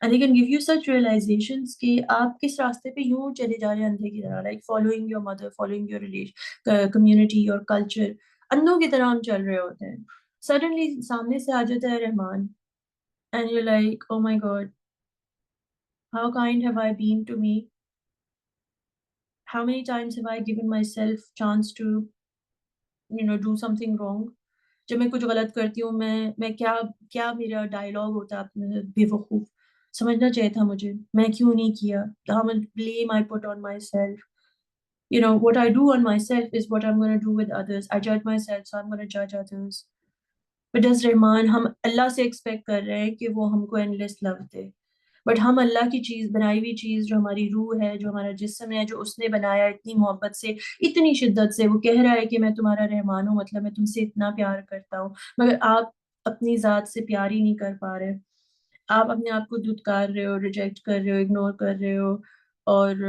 [SPEAKER 1] And they can give you such realizations कि आप किस रास्ते पे यूं चले जा रहे हैं अंधे की तरह, like following your mother, following your community, your culture. अंधों की तरह हम चल रहे होते हैं. Suddenly सामने से आ जाता है Rahman, and you're like, oh my God, how kind have I been to me? How many times have I given myself chance to, do something wrong? जब मैं कुछ गलत करती हूँ, मैं क्या मेरा डायलॉग होता है अपने बेवकूफ, समझना चाहिए था मुझे, मैं क्यों नहीं किया? How much blame I put on myself. What I do on myself is what I'm going to do with others. I judge myself, so I'm going to judge others. But does Rahman, हम अल्लाह से expect कर रहे हैं कि वो हमको endless love they, but हम अल्लाह की चीज, बनाई हुई चीज, जो हमारी रूह है, जो हमारा जिस्म है, जो उसने बनाया इतनी मोहब्बत से, इतनी शिद्दत से, वो कह रहा है कि मैं तुम्हारा रहमान हूँ, मतलब मैं तुमसे इतना प्यार करता हूँ, मगर आप अपनी जात से प्यार ही नहीं कर पा रहे. आप अपने आप को धुतकार रहे हो, रिजेक्ट कर रहे हो, इग्नोर कर रहे हो, और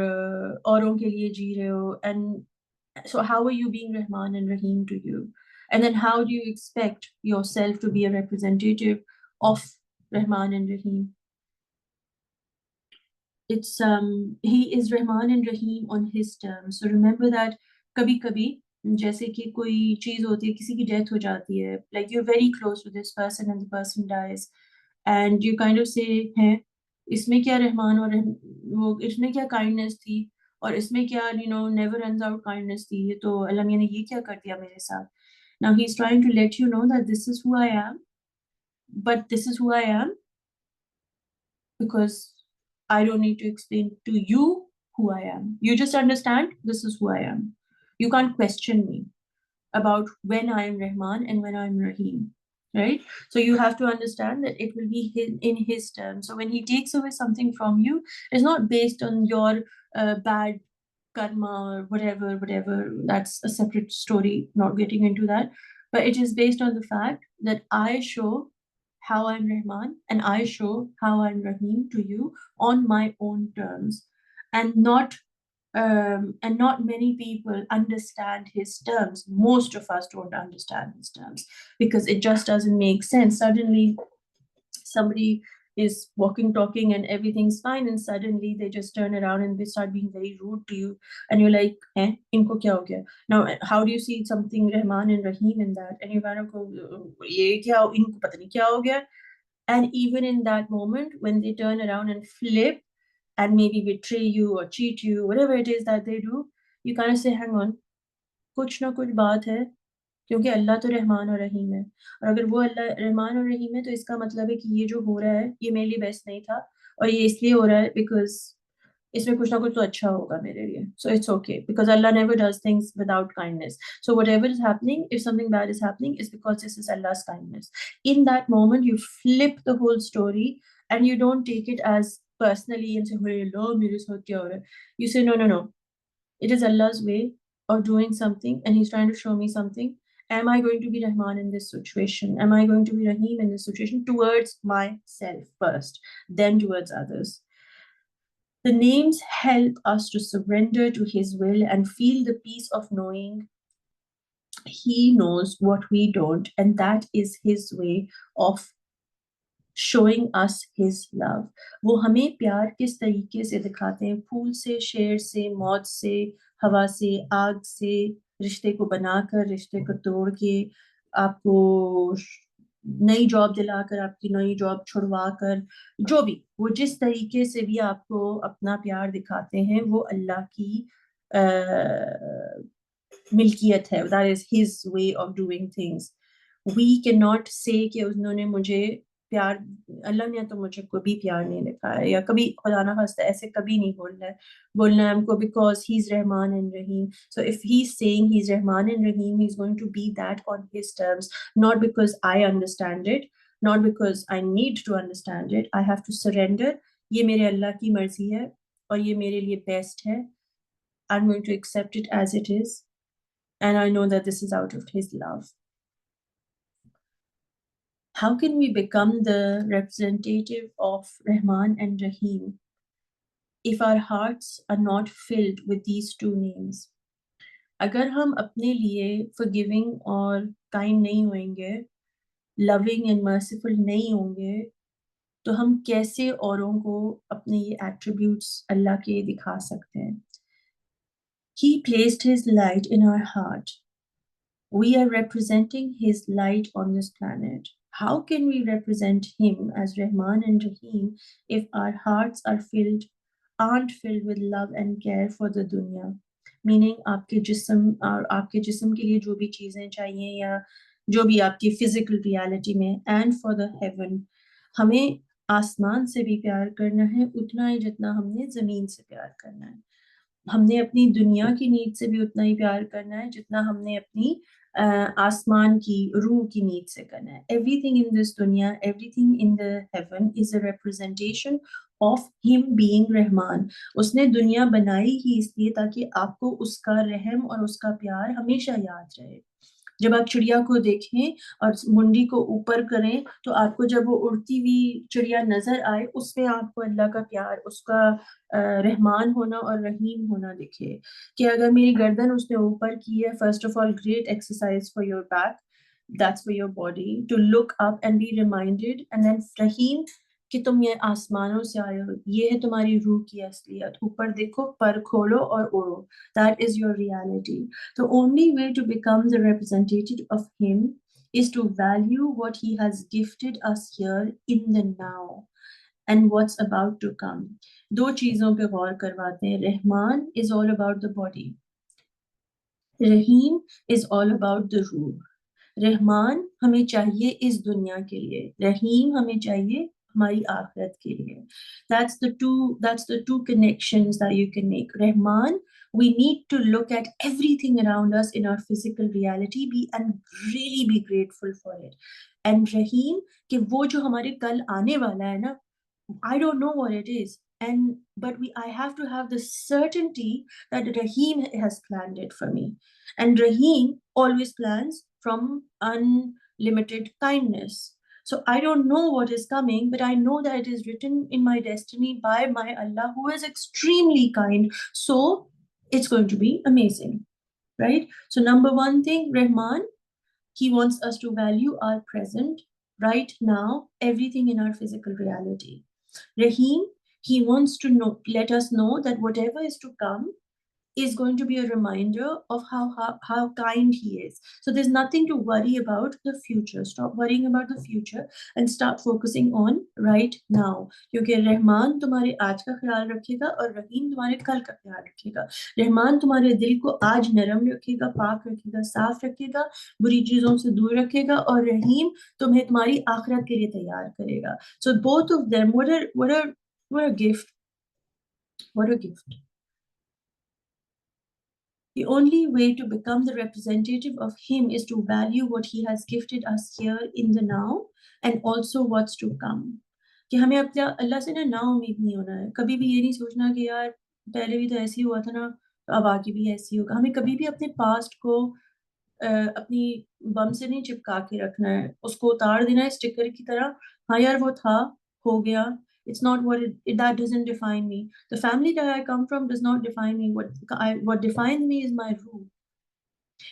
[SPEAKER 1] औरों के लिए जी रहे हो. And so how are you being Rahman and Rahim to you? And then how do you expect yourself to be a representative of Rahman and Rahim? It's he is Rahman and Rahim on his terms. So remember that कभी कभी जैसे कि कोई चीज होती है, किसी की डेथ हो जाती है, like you're very close to this person and the person dies, and you kind of say, हैं इसमें क्या रहमान और वो इसमें क्या काइंडनेस थी, और इसमें क्या never runs out काइंडनेस थी, ये तो अल्लाह मियां ने ये क्या कर दिया मेरे साथ. Now he's trying to let you know that this is who I am, but this is who I am because I don't need to explain to you who I am. You just understand this is who I am. You can't question me about when I am Rahman and when I'm Rahim, right? So you have to understand that it will be in his terms. So when he takes away something from you, it's not based on your bad karma or whatever. That's a separate story, not getting into that. But it is based on the fact that I show how I'm Rahman and I show how I'm Rahim to you on my own terms, and not many people understand his terms. Most of us don't understand his terms because it just doesn't make sense. Suddenly somebody is walking, talking, and everything's fine, and suddenly they just turn around and they start being very rude to you, and you're like, inko kya ho gaya? Now, how do you see something Rahman and Rahim in that? And you kind of go, ye kya, inko pata nahi kya ho gaya? And even in that moment, when they turn around and flip and maybe betray you or cheat you, whatever it is that they do, you kind of say, hang on, कुछ ना कुछ बात है, क्योंकि अल्लाह तो रहमान और रहीम है, और अगर वो अल्लाह रहमान और रहीम है तो इसका मतलब है कि ये जो हो रहा है ये मेरे लिए बेस्ट नहीं था, और ये इसलिए हो रहा है बिकॉज इसमें कुछ ना कुछ तो अच्छा होगा मेरे लिए. So it's okay because Allah never does things without kindness. So whatever is happening, if something bad is happening, is because this is Allah's kindness. In that moment, you flip the whole story and you don't take it as personally and say, "Hey, Allah, mere saath kya ho raha hai?" You say, no. It is Allah's way of doing something, and He's trying to show me something. Am I going to be Rahman in this situation? Am I going to be Rahim in this situation? Towards myself first, then towards others. The names help us to surrender to His will and feel the peace of knowing He knows what we don't, and that is His way of showing us His love. वो हमें प्यार किस तरीके से दिखाते हैं, फूल से, शेर से, मौत से, हवा से, आग से, रिश्ते को बनाकर, रिश्ते को तोड़ के, आपको नई जॉब दिलाकर, आपकी नई जॉब छुड़वा कर, जो भी वो जिस तरीके से भी आपको अपना प्यार दिखाते हैं, वो अल्लाह की मिल्कियत है. That is his way of doing things. We can not say कि उन्होंने मुझे प्यार, अल्लाह ने तो मुझे कभी प्यार नहीं दिखाया, या कभी खुदा ना खास्ता ऐसे कभी नहीं बोलना है. बोलना है हमको बिकॉज ही इज रहमान एंड रहीम. So if he is saying he is रहमान एंड रहीम, he is going to be that on his terms, not because I understand it, not because I need to understand it. I have to surrender. ये मेरे अल्लाह की मर्जी है और ये मेरे लिए बेस्ट है. I'm going to accept it as it is, and I know that this is out of his love. How can we become the representative of Rahman and Rahim if our hearts are not filled with these two names? अगर हम अपने लिए forgiving और kind नहीं होंगे, loving and merciful नहीं होंगे, तो हम कैसे औरों को अपने ये एट्रीब्यूट्स अल्लाह के दिखा सकते हैं? He placed his light in our heart. We are representing his light on this planet. How can we represent him as Rahman and Rahim if our hearts aren't filled with love and care for the dunya? Meaning आपके जिस्म और आपके जिस्म के लिए जो भी चीजें चाहिए, या जो भी आपकी फिजिकल रियलिटी में, एंड फॉर द हेवन, हमें आसमान से भी प्यार करना है उतना ही जितना हमने जमीन से प्यार करना है. हमने अपनी दुनिया की नीड से भी उतना ही प्यार करना है जितना हमने अपनी आसमान की रूह की नीड से करना है. एवरीथिंग इन दिस दुनिया, everything in the heaven is a representation of him being Rahman. उसने दुनिया बनाई ही इसलिए ताकि आपको उसका रहम और उसका प्यार हमेशा याद रहे. जब आप चिड़िया को देखें और मुंडी को ऊपर करें, तो आपको जब वो उड़ती हुई चिड़िया नजर आए, उसमें आपको अल्लाह का प्यार, उसका रहमान होना और रहीम होना दिखे. कि अगर मेरी गर्दन उसने ऊपर की है, first of all great exercise for your back, that's for your body to look up and be reminded, and then रहीम कि तुम ये आसमानों से आए हो, ये है तुम्हारी रूह की असलियत. ऊपर देखो, पर खोलो और उड़ो. That is your reality. The only way to become the representative of him is to value what he has gifted us here in the now and what's about to come. दो चीजों पे गौर करवाते हैं. Rahman is all about the body. Rahim is all about the रूह. रहमान हमें चाहिए इस दुनिया के लिए, रहीम हमें चाहिए हमारी आखिरत के लिए. That's the two connections that you can make. Rahman, we need to look at everything around us in our physical reality and really be grateful for it. And Rahim, कि वो जो हमारे कल आने वाला है ना, I don't know what it is, but I have to have the certainty that Rahim has planned it for me. And Rahim always plans from unlimited kindness. So I don't know what is coming, but I know that it is written in my destiny by my Allah, who is extremely kind. So it's going to be amazing, right? So number one thing, Rahman, he wants us to value our present, right now, everything in our physical reality. Rahim, he wants to let us know that whatever is to come is going to be a reminder of how kind he is. So there's nothing to worry about the future. Stop worrying about the future and start focusing on right now. क्योंकि रहमान तुम्हारे आज का ख्याल रखेगा और रहीम तुम्हारे कल का ख्याल रखेगा. रहमान तुम्हारे दिल को आज नरम रखेगा, पाक रखेगा, साफ रखेगा, बुरी चीजों से दूर रखेगा, और रहीम तुम्हें तुम्हारी आखिरत के लिए तैयार करेगा. So both of them, what a gift. What a gift. The only way to become the representative of him is to value what he has gifted us here in the now and also what's to come. कि हमें अपने अल्लाह से ना उम्मीद नहीं होना है. कभी भी ये नहीं सोचना कि यार पहले भी तो ऐसे ही हुआ था ना, तो अब आगे भी ऐसे ही होगा. हमें कभी भी अपने पास्ट को अपनी बम से नहीं चिपका के रखना है. उसको उतार देना है स्टिकर की तरह. हाँ यार वो था, हो गया. It's not that doesn't define me. The family that I come from does not define me. What defines me is my root.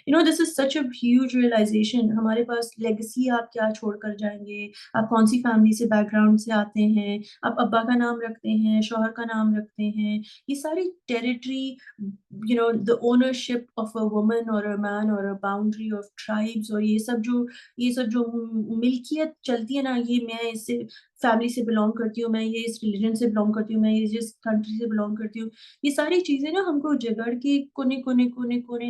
[SPEAKER 1] You know, this is such a huge realization. हमारे पास legacy आप क्या छोड़ कर जाएंगे, आप कौन सी family से background से आते हैं, आप अब्बा का नाम रखते हैं, शौहर का नाम रखते हैं, ये सारी territory, you know, the ownership of a woman or a man or a boundary of tribes, और ये सब जो मिल्कियत चलती है ना, ये मैं इससे फैमिली से बिलोंग करती हूँ, मैं ये इस रिलीजन से बिलोंग करती हूँ, मैं ये जिस कंट्री से बिलोंग करती हूँ, ये सारी चीजें ना हमको जगड़ के कोने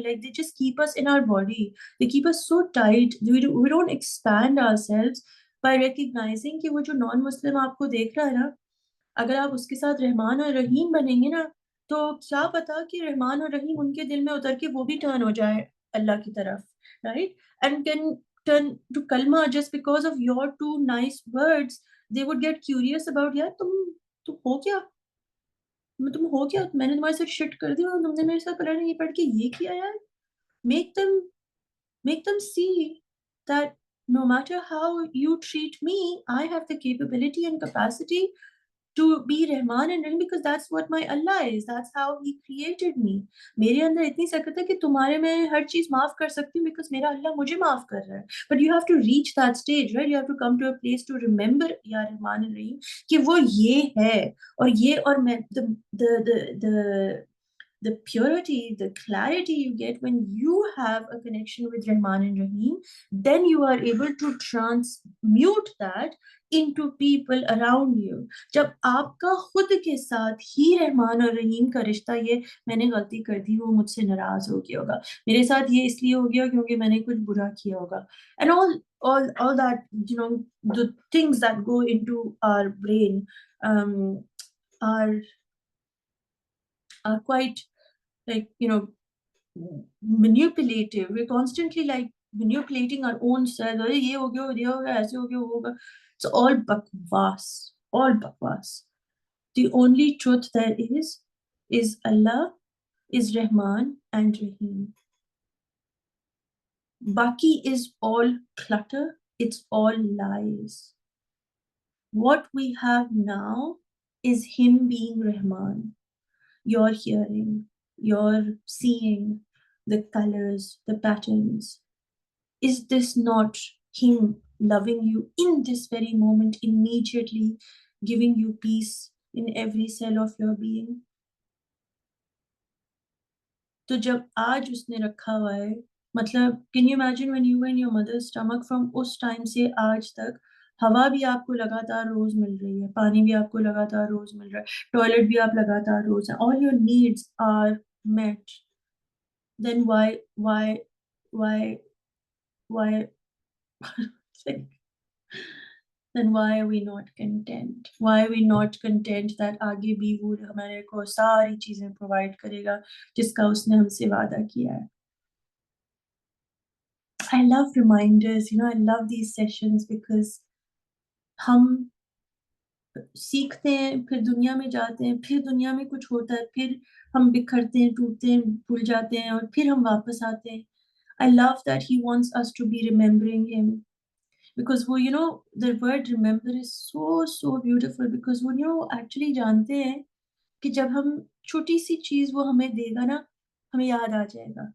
[SPEAKER 1] like they just keep us in our body, they keep us so tight, we don't expand ourselves by recognizing कि वो जो नॉन मुस्लिम आपको देख रहा है ना, अगर आप उसके साथ रहमान और रहीम बनेंगे ना, तो क्या पता कि रहमान और रहीम उनके दिल में उतर के वो भी टर्न हो जाए अल्लाह की तरफ, right? And can turn to kalma just because of your two nice words. They would get curious about, यार तुम हो क्या, तुम हो क्या, मैंने तुम्हारे साथ शिट कर दिया और तुमने मेरे साथ पता नहीं ये पढ़ के ये किया यार. make them make them see that no matter how you treat me, I have the capability and capacity to be Rahman and Rahim, because that's what my Allah is, that's how he created me. मेरे अंदर इतनी सकत है कि तुम्हारे में हर चीज माफ कर सकती हूँ because मेरा अल्लाह मुझे माफ कर रहा है. But you have to reach that stage, right? You have to come to a place to remember या रहमान and Rahim कि वो ये है और ये, और मैं the purity, the clarity you get when you have a connection with Rahman and Rahim, then you are able to transmute that into people around you. जब आपका खुद के साथ ही रहमान और रहीम का रिश्ता, ये मैंने गलती कर दी, वो मुझसे नाराज हो गया होगा, मेरे साथ ये इसलिए हो गया क्योंकि मैंने कुछ बुरा किया होगा, and all that, you know, the things that go into our brain are quite, like, you know, manipulative. We're constantly like manipulating our own self. अरे ये हो गया, ऐसे हो गया, वो होगा. It's all bakwas, all bakwas. The only truth there is Allah, is Rahman and Rahim. Baki is all clutter, it's all lies. What we have now is him being Rahman. You're hearing, you're seeing the colors, the patterns. Is this not him loving you in this very moment, immediately giving you peace in every cell of your being? तो जब आज उसने रखा हुआ है, मतलब can you imagine when you in your mother's stomach, from उस time से आज तक हवा भी आपको लगातार रोज मिल रही है, पानी भी आपको लगातार रोज मिल रहा है, टॉयलेट भी आप लगातार रोज है, all your needs are met. Then why then why are we not content? Why are we not content that आगे भी वो हमारे को सारी चीजें प्रोवाइड करेगा जिसका उसने हमसे वादा किया है. I love reminders, you know, I love these sessions because हम सीखते हैं, फिर दुनिया में जाते हैं, फिर दुनिया में कुछ होता है, फिर हम बिखरते हैं, टूटते हैं, भूल जाते हैं, और फिर हम वापस आते हैं. I love that he wants us to be remembering him. Because वो, you know, the word remember is so beautiful, because वो, you know, actually जानते हैं कि जब हम छोटी सी चीज वो हमें देगा ना, हमें याद आ जाएगा,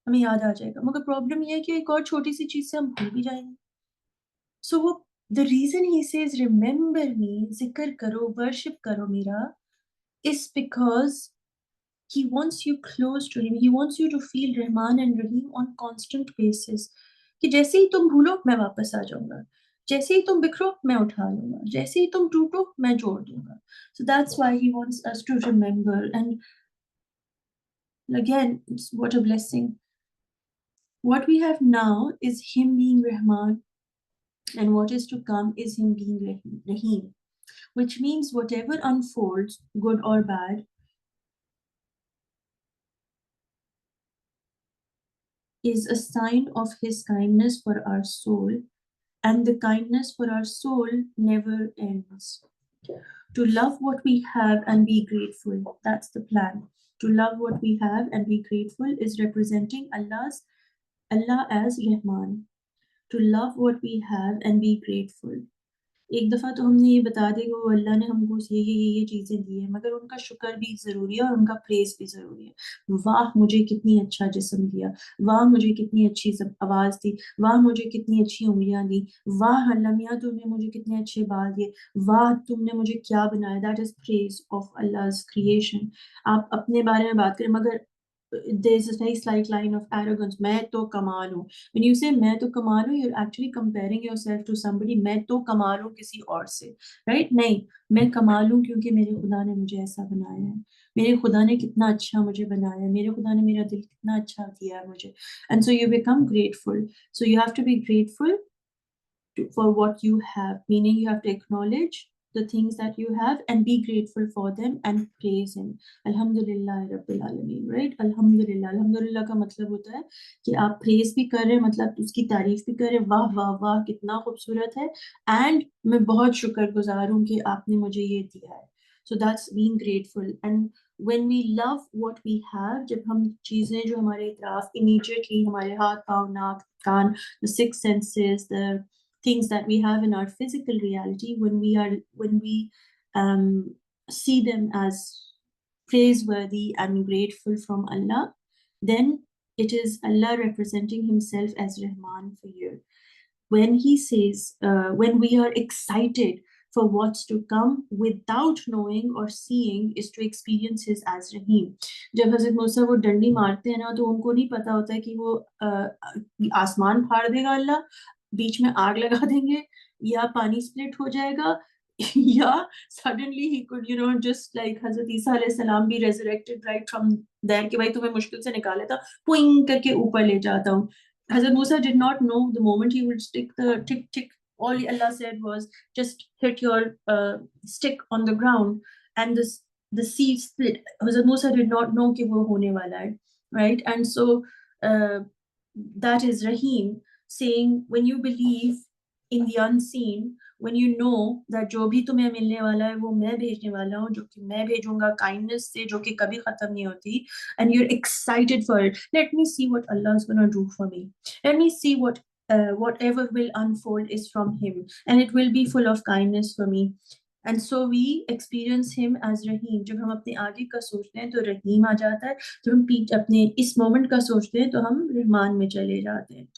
[SPEAKER 1] हमें याद आ जाएगा. मगर प्रॉब्लम ये है कि एक और छोटी सी चीज से हम भूल भी जाएंगे. So वो, the reason he says remember me, जिक्र करो, worship करो मेरा, is because he wants you close to him. He wants you to feel Rahman and Rahim on constant basis. कि जैसे ही तुम भूलो मैं वापस आ जाऊंगा, जैसे ही तुम बिखरो मैं उठा लूंगा, जैसे ही तुम टूटो मैं जोड़ दूंगा. So that's why he wants us to remember. And again, what a blessing. What we have now is him being Rahman, and what is to come is him being Rahim, which means whatever unfolds, good or bad, is a sign of his kindness for our soul, and the kindness for our soul never ends. To love what we have and be grateful, that's the plan. To love what we have and be grateful is representing Allah as Rahman. To love what we have and be grateful. एक दफ़ा तो हमने ये बता दिया कि वो अल्लाह ने हमको ये चीज़ें दी है, मगर उनका शुक्र भी ज़रूरी है और उनका प्रेज़ भी ज़रूरी है। वाह! मुझे कितनी अच्छा जिस्म दिया, वाह! मुझे कितनी अच्छी आवाज़ दी, वाह! मुझे कितनी अच्छी उँगलियाँ दी, वाह! अल्लाह मियाँ तुमने मुझे कितने अच्छे बाल दिए, वाह! तुमने मुझे क्या बनाया। That is praise of Allah's creation. आप अपने बारे में बात करें, मगर there is a very slight line of arrogance, मैं तो कमाल हूँ। When you say मैं तो कमाल हूँ, you're actually comparing yourself to somebody, मैं तो कमाल हूँ किसी और से, राइट? नहीं, मैं कमाल हूँ क्योंकि मेरे खुदा ने मुझे ऐसा बनाया है। मेरे खुदा ने कितना अच्छा मुझे बनाया है, मेरे खुदा ने मेरा दिल कितना अच्छा दिया है मुझे। And so you become grateful. So you have to be grateful for what you have, meaning you have to acknowledge the things that you have and be grateful for them and praise him. Alhamdulillah Rabbil Alameen, right? Alhamdulillah. Alhamdulillah का मतलब होता है कि आप praise भी कर रहे हैं, मतलब उसकी तारीफ भी कर रहे हैं, वाह वाह वाह कितना खूबसूरत है, and मैं बहुत शुक्रगुजार हूँ कि आपने मुझे ये दिया है. So that's being grateful. And when we love what we have, जब हम चीज़ें जो हमारे इतराफ immediately हमारे हाथ पाँव नाक कान, the six senses, the things that we have in our physical reality, when we see them as praiseworthy and grateful from Allah, then it is Allah representing himself as Rahman for you. When he says, when we are excited for what's to come without knowing or seeing, is to experience his as Rahim. जब हज़रत मूसा वो डंडी मारते हैं ना, तो उनको नहीं पता होता है कि वो आसमान फाड़ देगा अल्लाह, बीच में आग लगा देंगे, या पानी स्प्लिट हो जाएगा, या suddenly he could, just like हज़रत ईसा अलैहि सलाम be resurrected right from there कि भाई तुम्हें मुश्किल से निकाला था, पुइंग करके ऊपर ले जाता हूँ. Hazrat Musa did not know the moment he would stick the tick. All Allah said was, just hit your stick on the ground, and the sea split. Hazrat Musa did not know कि वो होने वाला है, right? And so uh, that is Rahim saying, when you believe in the unseen, when you know that जो भी तुम्हें मिलने वाला है वो मैं भेजने वाला हूँ, जो कि मैं भेजूंगा kindness से, जो कि कभी खत्म नहीं होती, and you're excited for it. Let me see what Allah is gonna do for me. Let me see what whatever will unfold is from Him, and it will be full of kindness for me. And so we experience him as Rahim. जब हम अपने आगे का सोचते हैं तो रहीम आ जाता है, जब हम अपने इस मोमेंट का सोचते हैं तो हम रहमान में चले जाते हैं.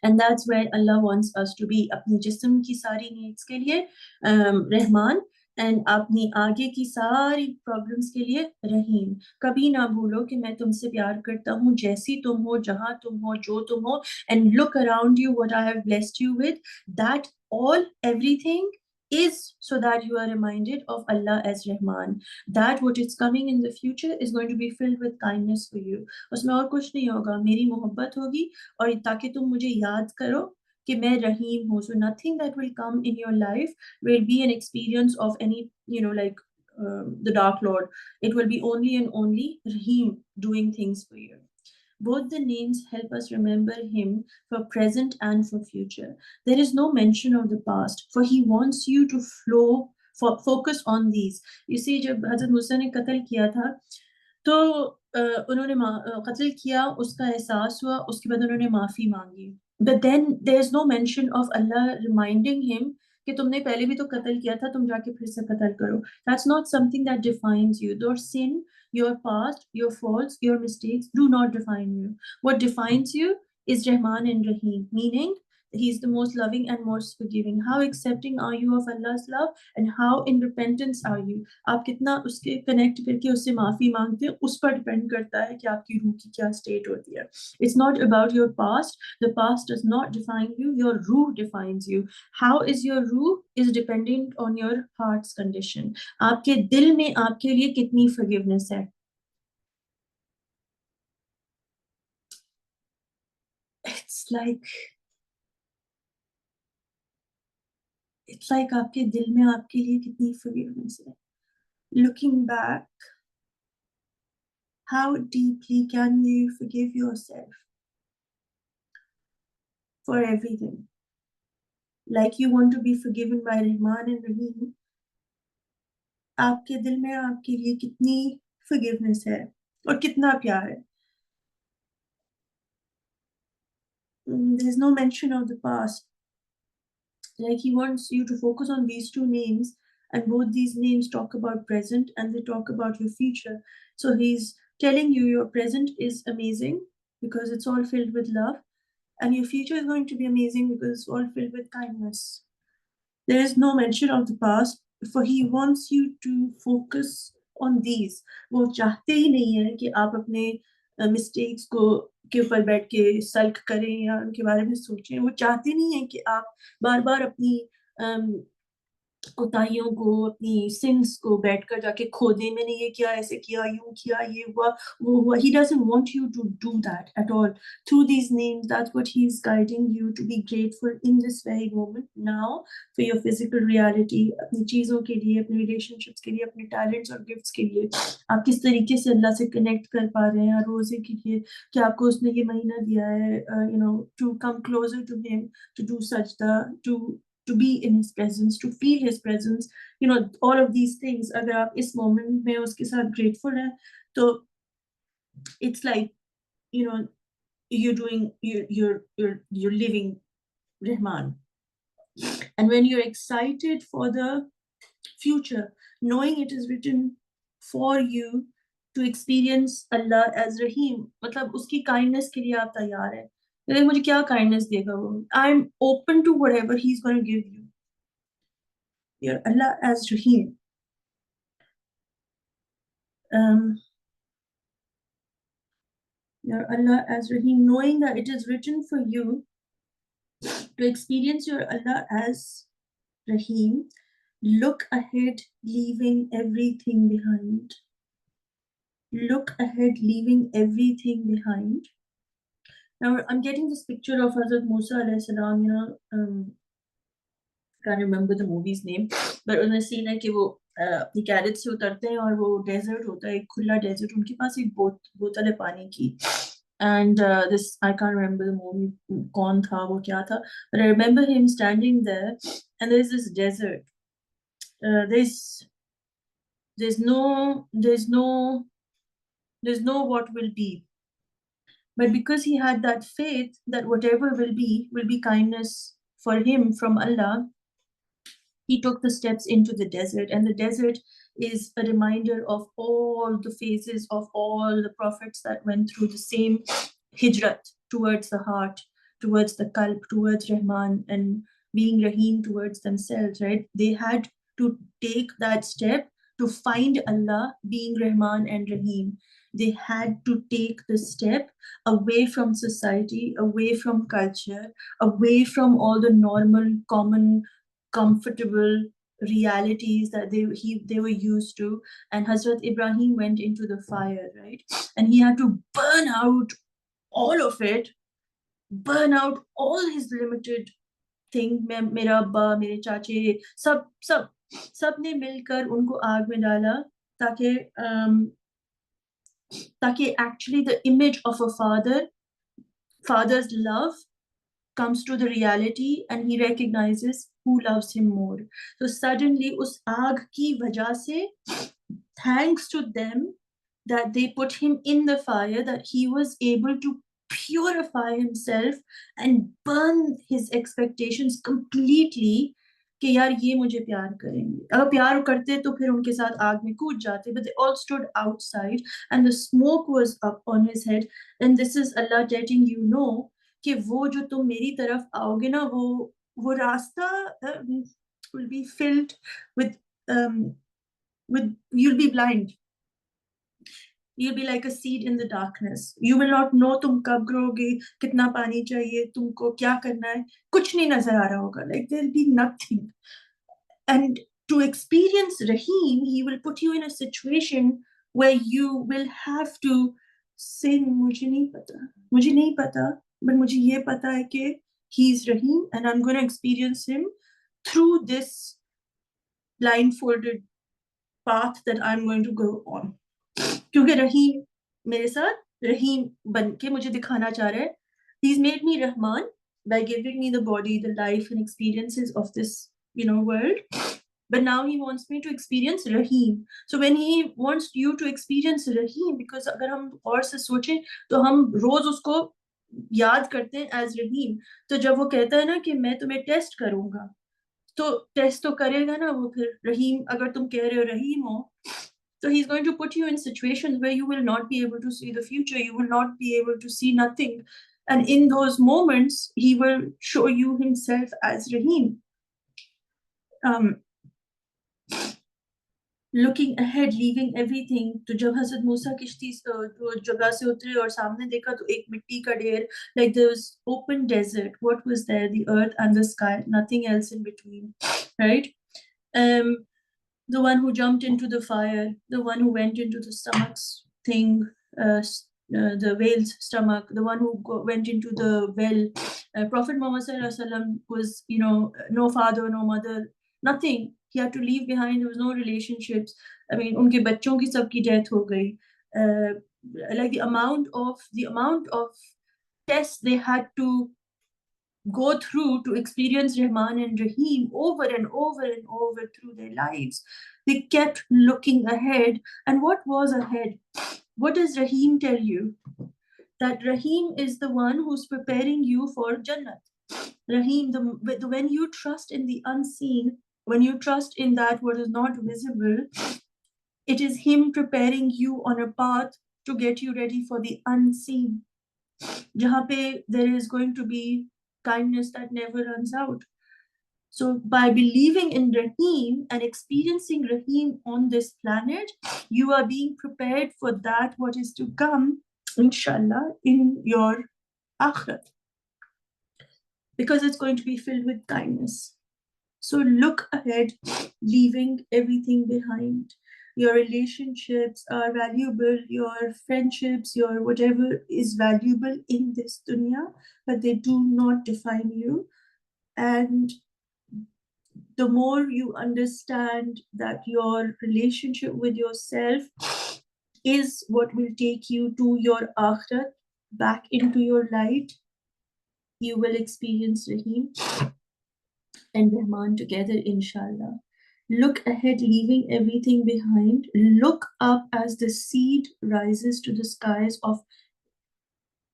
[SPEAKER 1] And that's where Allah wants us to be. अपनी जिस्म की सारी नीड्स के लिए रहमान, एंड अपनी आगे की सारी प्रॉब्लम्स के लिए रहीम. कभी ना भूलो कि मैं तुमसे प्यार करता हूँ, जैसी तुम हो, जहाँ तुम हो, जो तुम हो, and look around you what I have blessed you with. That all everything is so that you are reminded of Allah as Rahman, that what is coming in the future is going to be filled with kindness for you. उसमें और कुछ नहीं होगा, मेरी मोहब्बत होगी, और ताकि तुम मुझे याद करो कि मैं रहीम हूँ. So nothing that will come in your life will be an experience of any, like the Dark Lord. It will be only and only Rahim doing things for you. Both the names help us remember him for present and for future. There is no mention of the past, for he wants you to focus on these. You see, जब हज़रत मूसा ने कत्ल किया था, तो उन्होंने कत्ल किया, उसका एहसास हुआ, उसके बाद उन्होंने माफ़ी माँगी. But then there's no mention of Allah reminding him कि तुमने पहले भी तो कत्ल किया था, तुम जाके फिर से कत्ल करो. That's not something that defines you. Your sin, your past, your faults, your mistakes do not define you. What defines you is Rahman and Rahim, meaning He's the most loving and most forgiving. How accepting are you of Allah's love, and how in repentance are you? आप कितना उसके connect करके उससे माफ़ी मांगते हैं, उस पर डिपेंड करता है कि आपकी रूह की क्या स्टेट होती है. It's not about your past. The past does not define you. Your ruh defines you. How is your ruh is dependent on your heart's condition. आपके दिल में आपके लिए कितनी forgiveness है. It's like आपके दिल में आपके लिए कितनी forgiveness है. Looking back, how deeply can you forgive yourself for everything? Like you want to be forgiven by Rahman and Rahim. आपके दिल में आपके लिए कितनी forgiveness है और कितना प्यार है. There's no mention of the past. Like he wants you to focus on these two names, and both these names talk about present and they talk about your future. So he's telling you your present is amazing because it's all filled with love, and your future is going to be amazing because it's all filled with kindness. There is no mention of the past, for he wants you to focus on these. वो चाहते ही नहीं है कि आप अपने mistakes को के ऊपर बैठ के सल्क करें या उनके बारे में सोचें. वो चाहते नहीं है कि आप बार बार अपनी कोताहियों को, अपनी सिंस को बैठकर जाके खोदें, मैंने ये किया, ऐसे किया, यूं किया, ये हुआ, वो हुआ. He doesn't want you to do that at all. Through these names, that's what he's guiding you to be grateful in this very moment now for your physical reality, अपनी चीजों के लिए, अपने relationships के लिए, अपने talents और gifts के लिए. आप किस तरीके से अल्लाह से connect कर पा रहे हैं रोजे के लिए, कि आपको उसने ये महीना दिया है, to come closer to him, to do sajda, to be in his presence, to feel his presence, all of these things. अगर आप इस moment में उसके साथ grateful हैं, तो it's like, you're living Rahman. And when you're excited for the future, knowing it is written for you to experience Allah as Rahim, मतलब उसकी kindness के लिए आप तैयार हैं. लेकिन मुझे क्या kindness देगा वो? I'm open to whatever he's going to give you. Your Allah as Rahim. Your Allah as Rahim, knowing that it is written for you to experience your Allah as Rahim. Look ahead, leaving everything behind. Look ahead, leaving everything behind. Now, I'm getting this picture of Hazrat Musa alayhi salam, can't remember the movie's name, but उन्होंने scene है कि वो अपनी carat से उतरते हैं और वो डेजर्ट होता है, एक खुला डेजर्ट, उनके पास एक बोतल है पानी की. And this, I can't remember the movie, कौन था वो, क्या था, but I remember him standing there and there's this desert. There's no what will be, but because he had that faith that whatever will be kindness for him from Allah, he took the steps into the desert. And the desert is a reminder of all the phases of all the prophets that went through the same hijrat towards the heart, towards the qalb, towards Rahman, and being Rahim towards themselves, right? They had to take that step to find Allah being Rahman and Rahim. They had to take the step away from society, away from culture, away from all the normal, common, comfortable realities that they were used to. And Hazrat Ibrahim went into the fire, right? And he had to burn out all of it, burn out all his limited thing. मेरा अब्बा, मेरे चाचे, सब ने मिलकर उनको आग में डाला, ताकि actually the image of a father's love comes to the reality and he recognizes who loves him more. So suddenly us aag ki wajah se, thanks to them that they put him in the fire, that he was able to purify himself and burn his expectations completely, कि यार ये मुझे प्यार करेंगे. अगर प्यार करते तो फिर उनके साथ आग में कूद जाते. But they all stood outside and the smoke was up on his head. And this is Allah letting you know कि वो जो तुम मेरी तरफ आओगे ना, वो रास्ता will be filled with you'll be blind. You'll be like a seed in the darkness. You will not know तुम कब growoge, कितना पानी चाहिए, तुमको क्या करना है, कुछ नहीं नजर आ रहा होगा. Like there'll be nothing. And to experience Rahim, he will put you in a situation where you will have to say, मुझे नहीं पता, but मुझे ये पता है कि he's Rahim and I'm going to experience him through this blindfolded path that I'm going to go on. क्योंकि रहीम मेरे साथ रहीम बन के मुझे दिखाना चाह रहा है. He's made me Rahman by giving me the body, the life and experiences of this, world. But now he wants me to experience Rahim. So when he wants you to experience Rahim, because अगर हम और से सोचें तो हम रोज उसको याद करते हैं as Rahim. तो जब वो कहता है ना कि मैं तुम्हें टेस्ट करूंगा, तो टेस्ट तो करेगा ना वो फिर रहीम, अगर तुम कह रहे हो रहीम हो, so he's going to put you in situations where you will not be able to see the future, you will not be able to see nothing, and in those moments he will show you himself as Rahim. Looking ahead, leaving everything. तो जब हज़रत मूसा किश्ती वो जगह से उतरे और सामने देखा तो एक मिट्टी का ढेर, like there was open desert. What was there? The earth and the sky, nothing else in between, right? The one who jumped into the fire, the one who went into the stomach's thing, the whale's stomach, the one who went into the well. Prophet Muhammad Sallallahu Alaihi Wasallam was, no father, no mother, nothing. He had to leave behind. There was no relationships. I mean, उनके बच्चों की सबकी death हो गई. Like the amount of tests they had to go through to experience Rahman and Rahim over and over and over through their lives. They kept looking ahead. And what was ahead? What does Rahim tell you? That Rahim is the one who's preparing you for Jannat. Rahim, when you trust in the unseen, when you trust in that what is not visible, it is him preparing you on a path to get you ready for the unseen. Jahan pe there is going to be kindness that never runs out. So by believing in Rahim and experiencing Rahim on this planet, you are being prepared for that what is to come, inshaAllah, in your akhirat. Because it's going to be filled with kindness. So look ahead, leaving everything behind. Your relationships are valuable, your friendships, your whatever is valuable in this dunya, but they do not define you. And the more you understand that your relationship with yourself is what will take you to your akhirat, back into your light, you will experience Rahim and Rahman together, inshallah. Look ahead, leaving everything behind. Look up as the seed rises to the skies of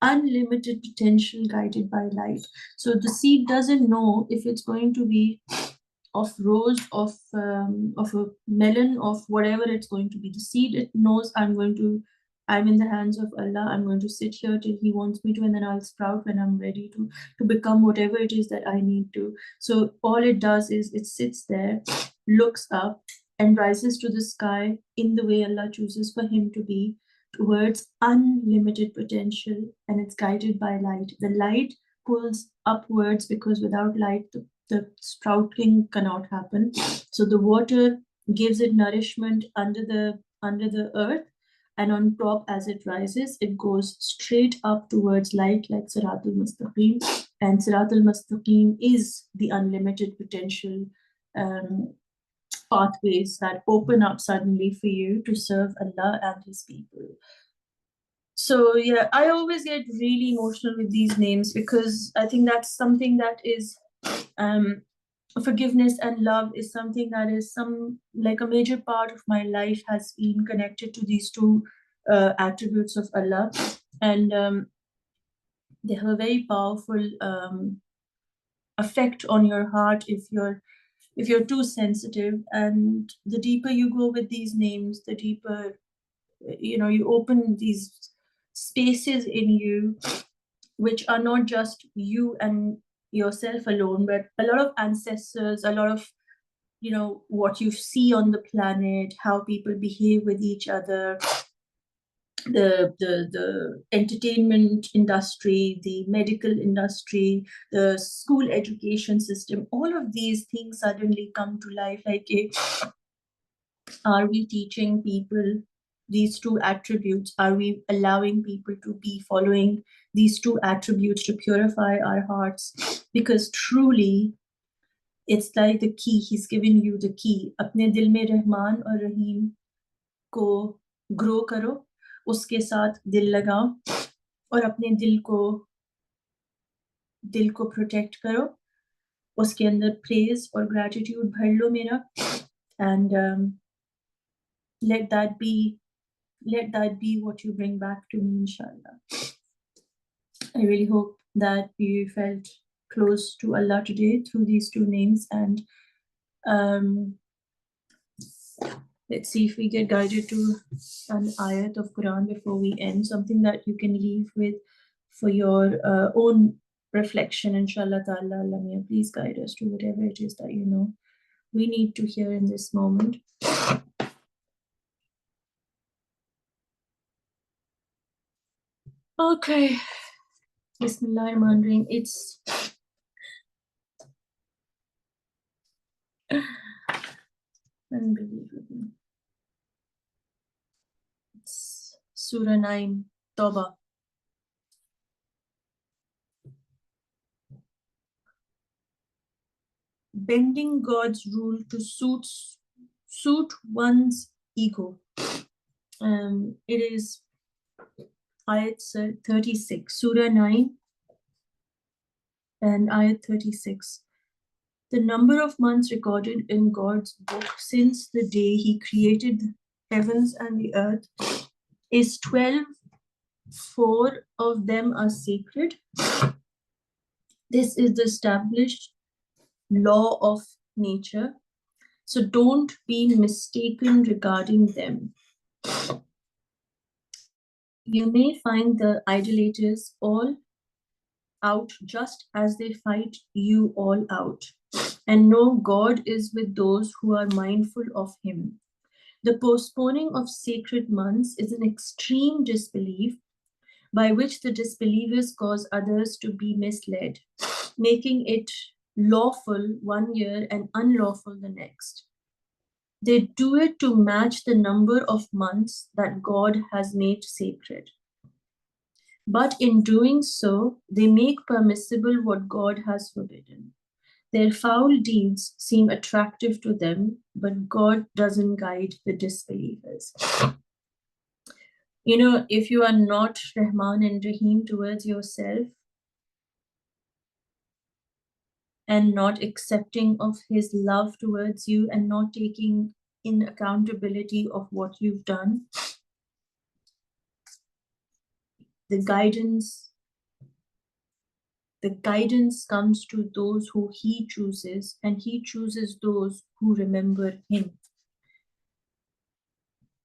[SPEAKER 1] unlimited potential guided by light. So the seed doesn't know if it's going to be of rose, of a melon, of whatever it's going to be. The seed, it knows I'm in the hands of Allah. I'm going to sit here till He wants me to, and then I'll sprout when I'm ready to become whatever it is that I need to. So all it does is it sits there, looks up, and rises to the sky in the way Allah chooses for him to be, towards unlimited potential, and it's guided by light. The light pulls upwards because without light, the sprouting cannot happen. So the water gives it nourishment under the earth, and on top, as it rises, it goes straight up towards light, like Sirat al-Mustaqim. And Sirat al-Mustaqim is the unlimited potential pathways that open up suddenly for you to serve Allah and His people. So yeah, I always get really emotional with these names because I think that's something that is forgiveness and love is something that is like a major part of my life has been connected to these two attributes of Allah, and they have a very powerful effect on your heart if you're too sensitive. And the deeper you go with these names, the deeper you open these spaces in you, which are not just you and yourself alone, but a lot of ancestors, a lot of what you see on the planet, how people behave with each other, the entertainment industry, the medical industry, the school education system, all of these things suddenly come to life. Like, are we teaching people these two attributes? Are we allowing people to be following these two attributes to purify our hearts? Because truly, it's like the key. He's given you the key. Apne dil mein Rahman aur Rahim ko grow karo, uske saath dil lagao, aur apne dil ko protect karo, uske andar praise or gratitude bhar lo mera, and let that be what you bring back to me, inshallah. I really hope that you felt close to Allah today through these two names, and Let's see if we get guided to an ayat of Quran before we end, something that you can leave with for your own reflection, inshaAllah ta'ala. Allah may please guide us to whatever it is that you know we need to hear in this moment. Okay. Bismillahirrahmanirrahim. It's unbelievable. It's Surah 9, Tawbah. Bending God's rule to suit one's ego. It is ayat 36, Surah 9 and ayat 36. The number of months recorded in God's book since the day He created the heavens and the earth is 12. 4 of them are sacred. This is the established law of nature. So don't be mistaken regarding them. You may find the idolaters all out just as they fight you all out. And know God is with those who are mindful of Him. The postponing of sacred months is an extreme disbelief by which the disbelievers cause others to be misled, making it lawful one year and unlawful the next. They do it to match the number of months that God has made sacred. But in doing so, they make permissible what God has forbidden. Their foul deeds seem attractive to them, but God doesn't guide the disbelievers. You know, if you are not Rahman and Rahim towards yourself and not accepting of His love towards you and not taking in accountability of what you've done, the guidance comes to those who He chooses, and He chooses those who remember Him.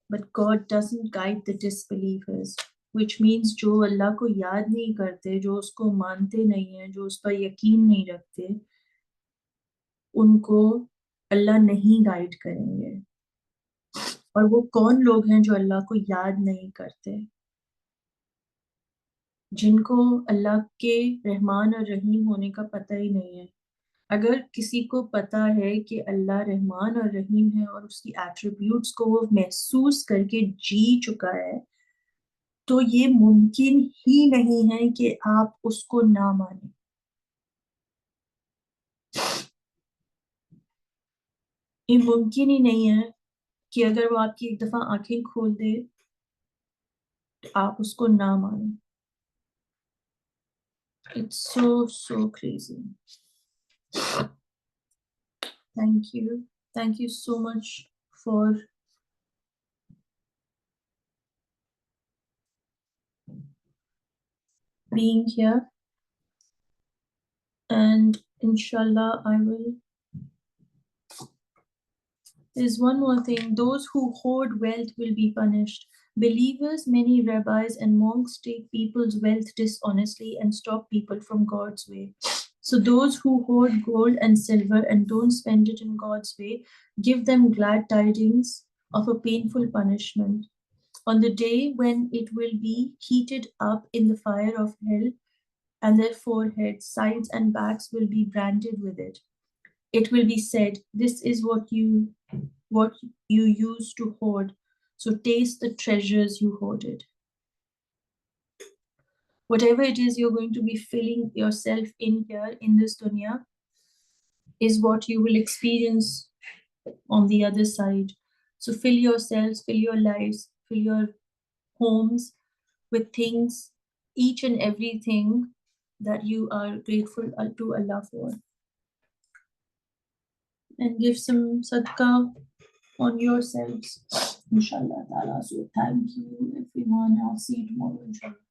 [SPEAKER 1] But God doesn't guide the disbelievers, which means जो अल्लाह को याद नहीं करते, जो उसको मानते नहीं हैं, जो उस पर यकीन नहीं रखते, उनको अल्लाह नहीं गाइड करेंगे. और वो कौन लोग हैं जो अल्लाह को याद नहीं करते? जिनको अल्लाह के रहमान और रहीम होने का पता ही नहीं है. अगर किसी को पता है कि अल्लाह रहमान और रहीम है और उसकी एट्रीब्यूट्स को वो महसूस करके जी चुका है, तो ये मुमकिन ही नहीं है कि आप उसको ना माने. ये मुमकिन ही नहीं है कि अगर वो आपकी एक दफा आंखें खोल दे तो आप उसको ना माने. It's so crazy. Thank you so much for being here, and inshallah I will. There's one more thing. Those who hoard wealth will be punished. Believers, many rabbis and monks take people's wealth dishonestly and stop people from God's way. So those who hoard gold and silver and don't spend it in God's way, give them glad tidings of a painful punishment. On the day when it will be heated up in the fire of hell, and their foreheads, sides, and backs will be branded with it. It will be said, this is what you used to hoard, so taste the treasures you hoarded. Whatever it is you're going to be filling yourself in here in this dunya is what you will experience on the other side. So fill yourselves, fill your lives, fill your homes with things, each and everything that you are grateful to Allah for. And give some sadaqah on yourselves, inshallah ta'ala. So thank you everyone. I'll see you tomorrow, inshallah.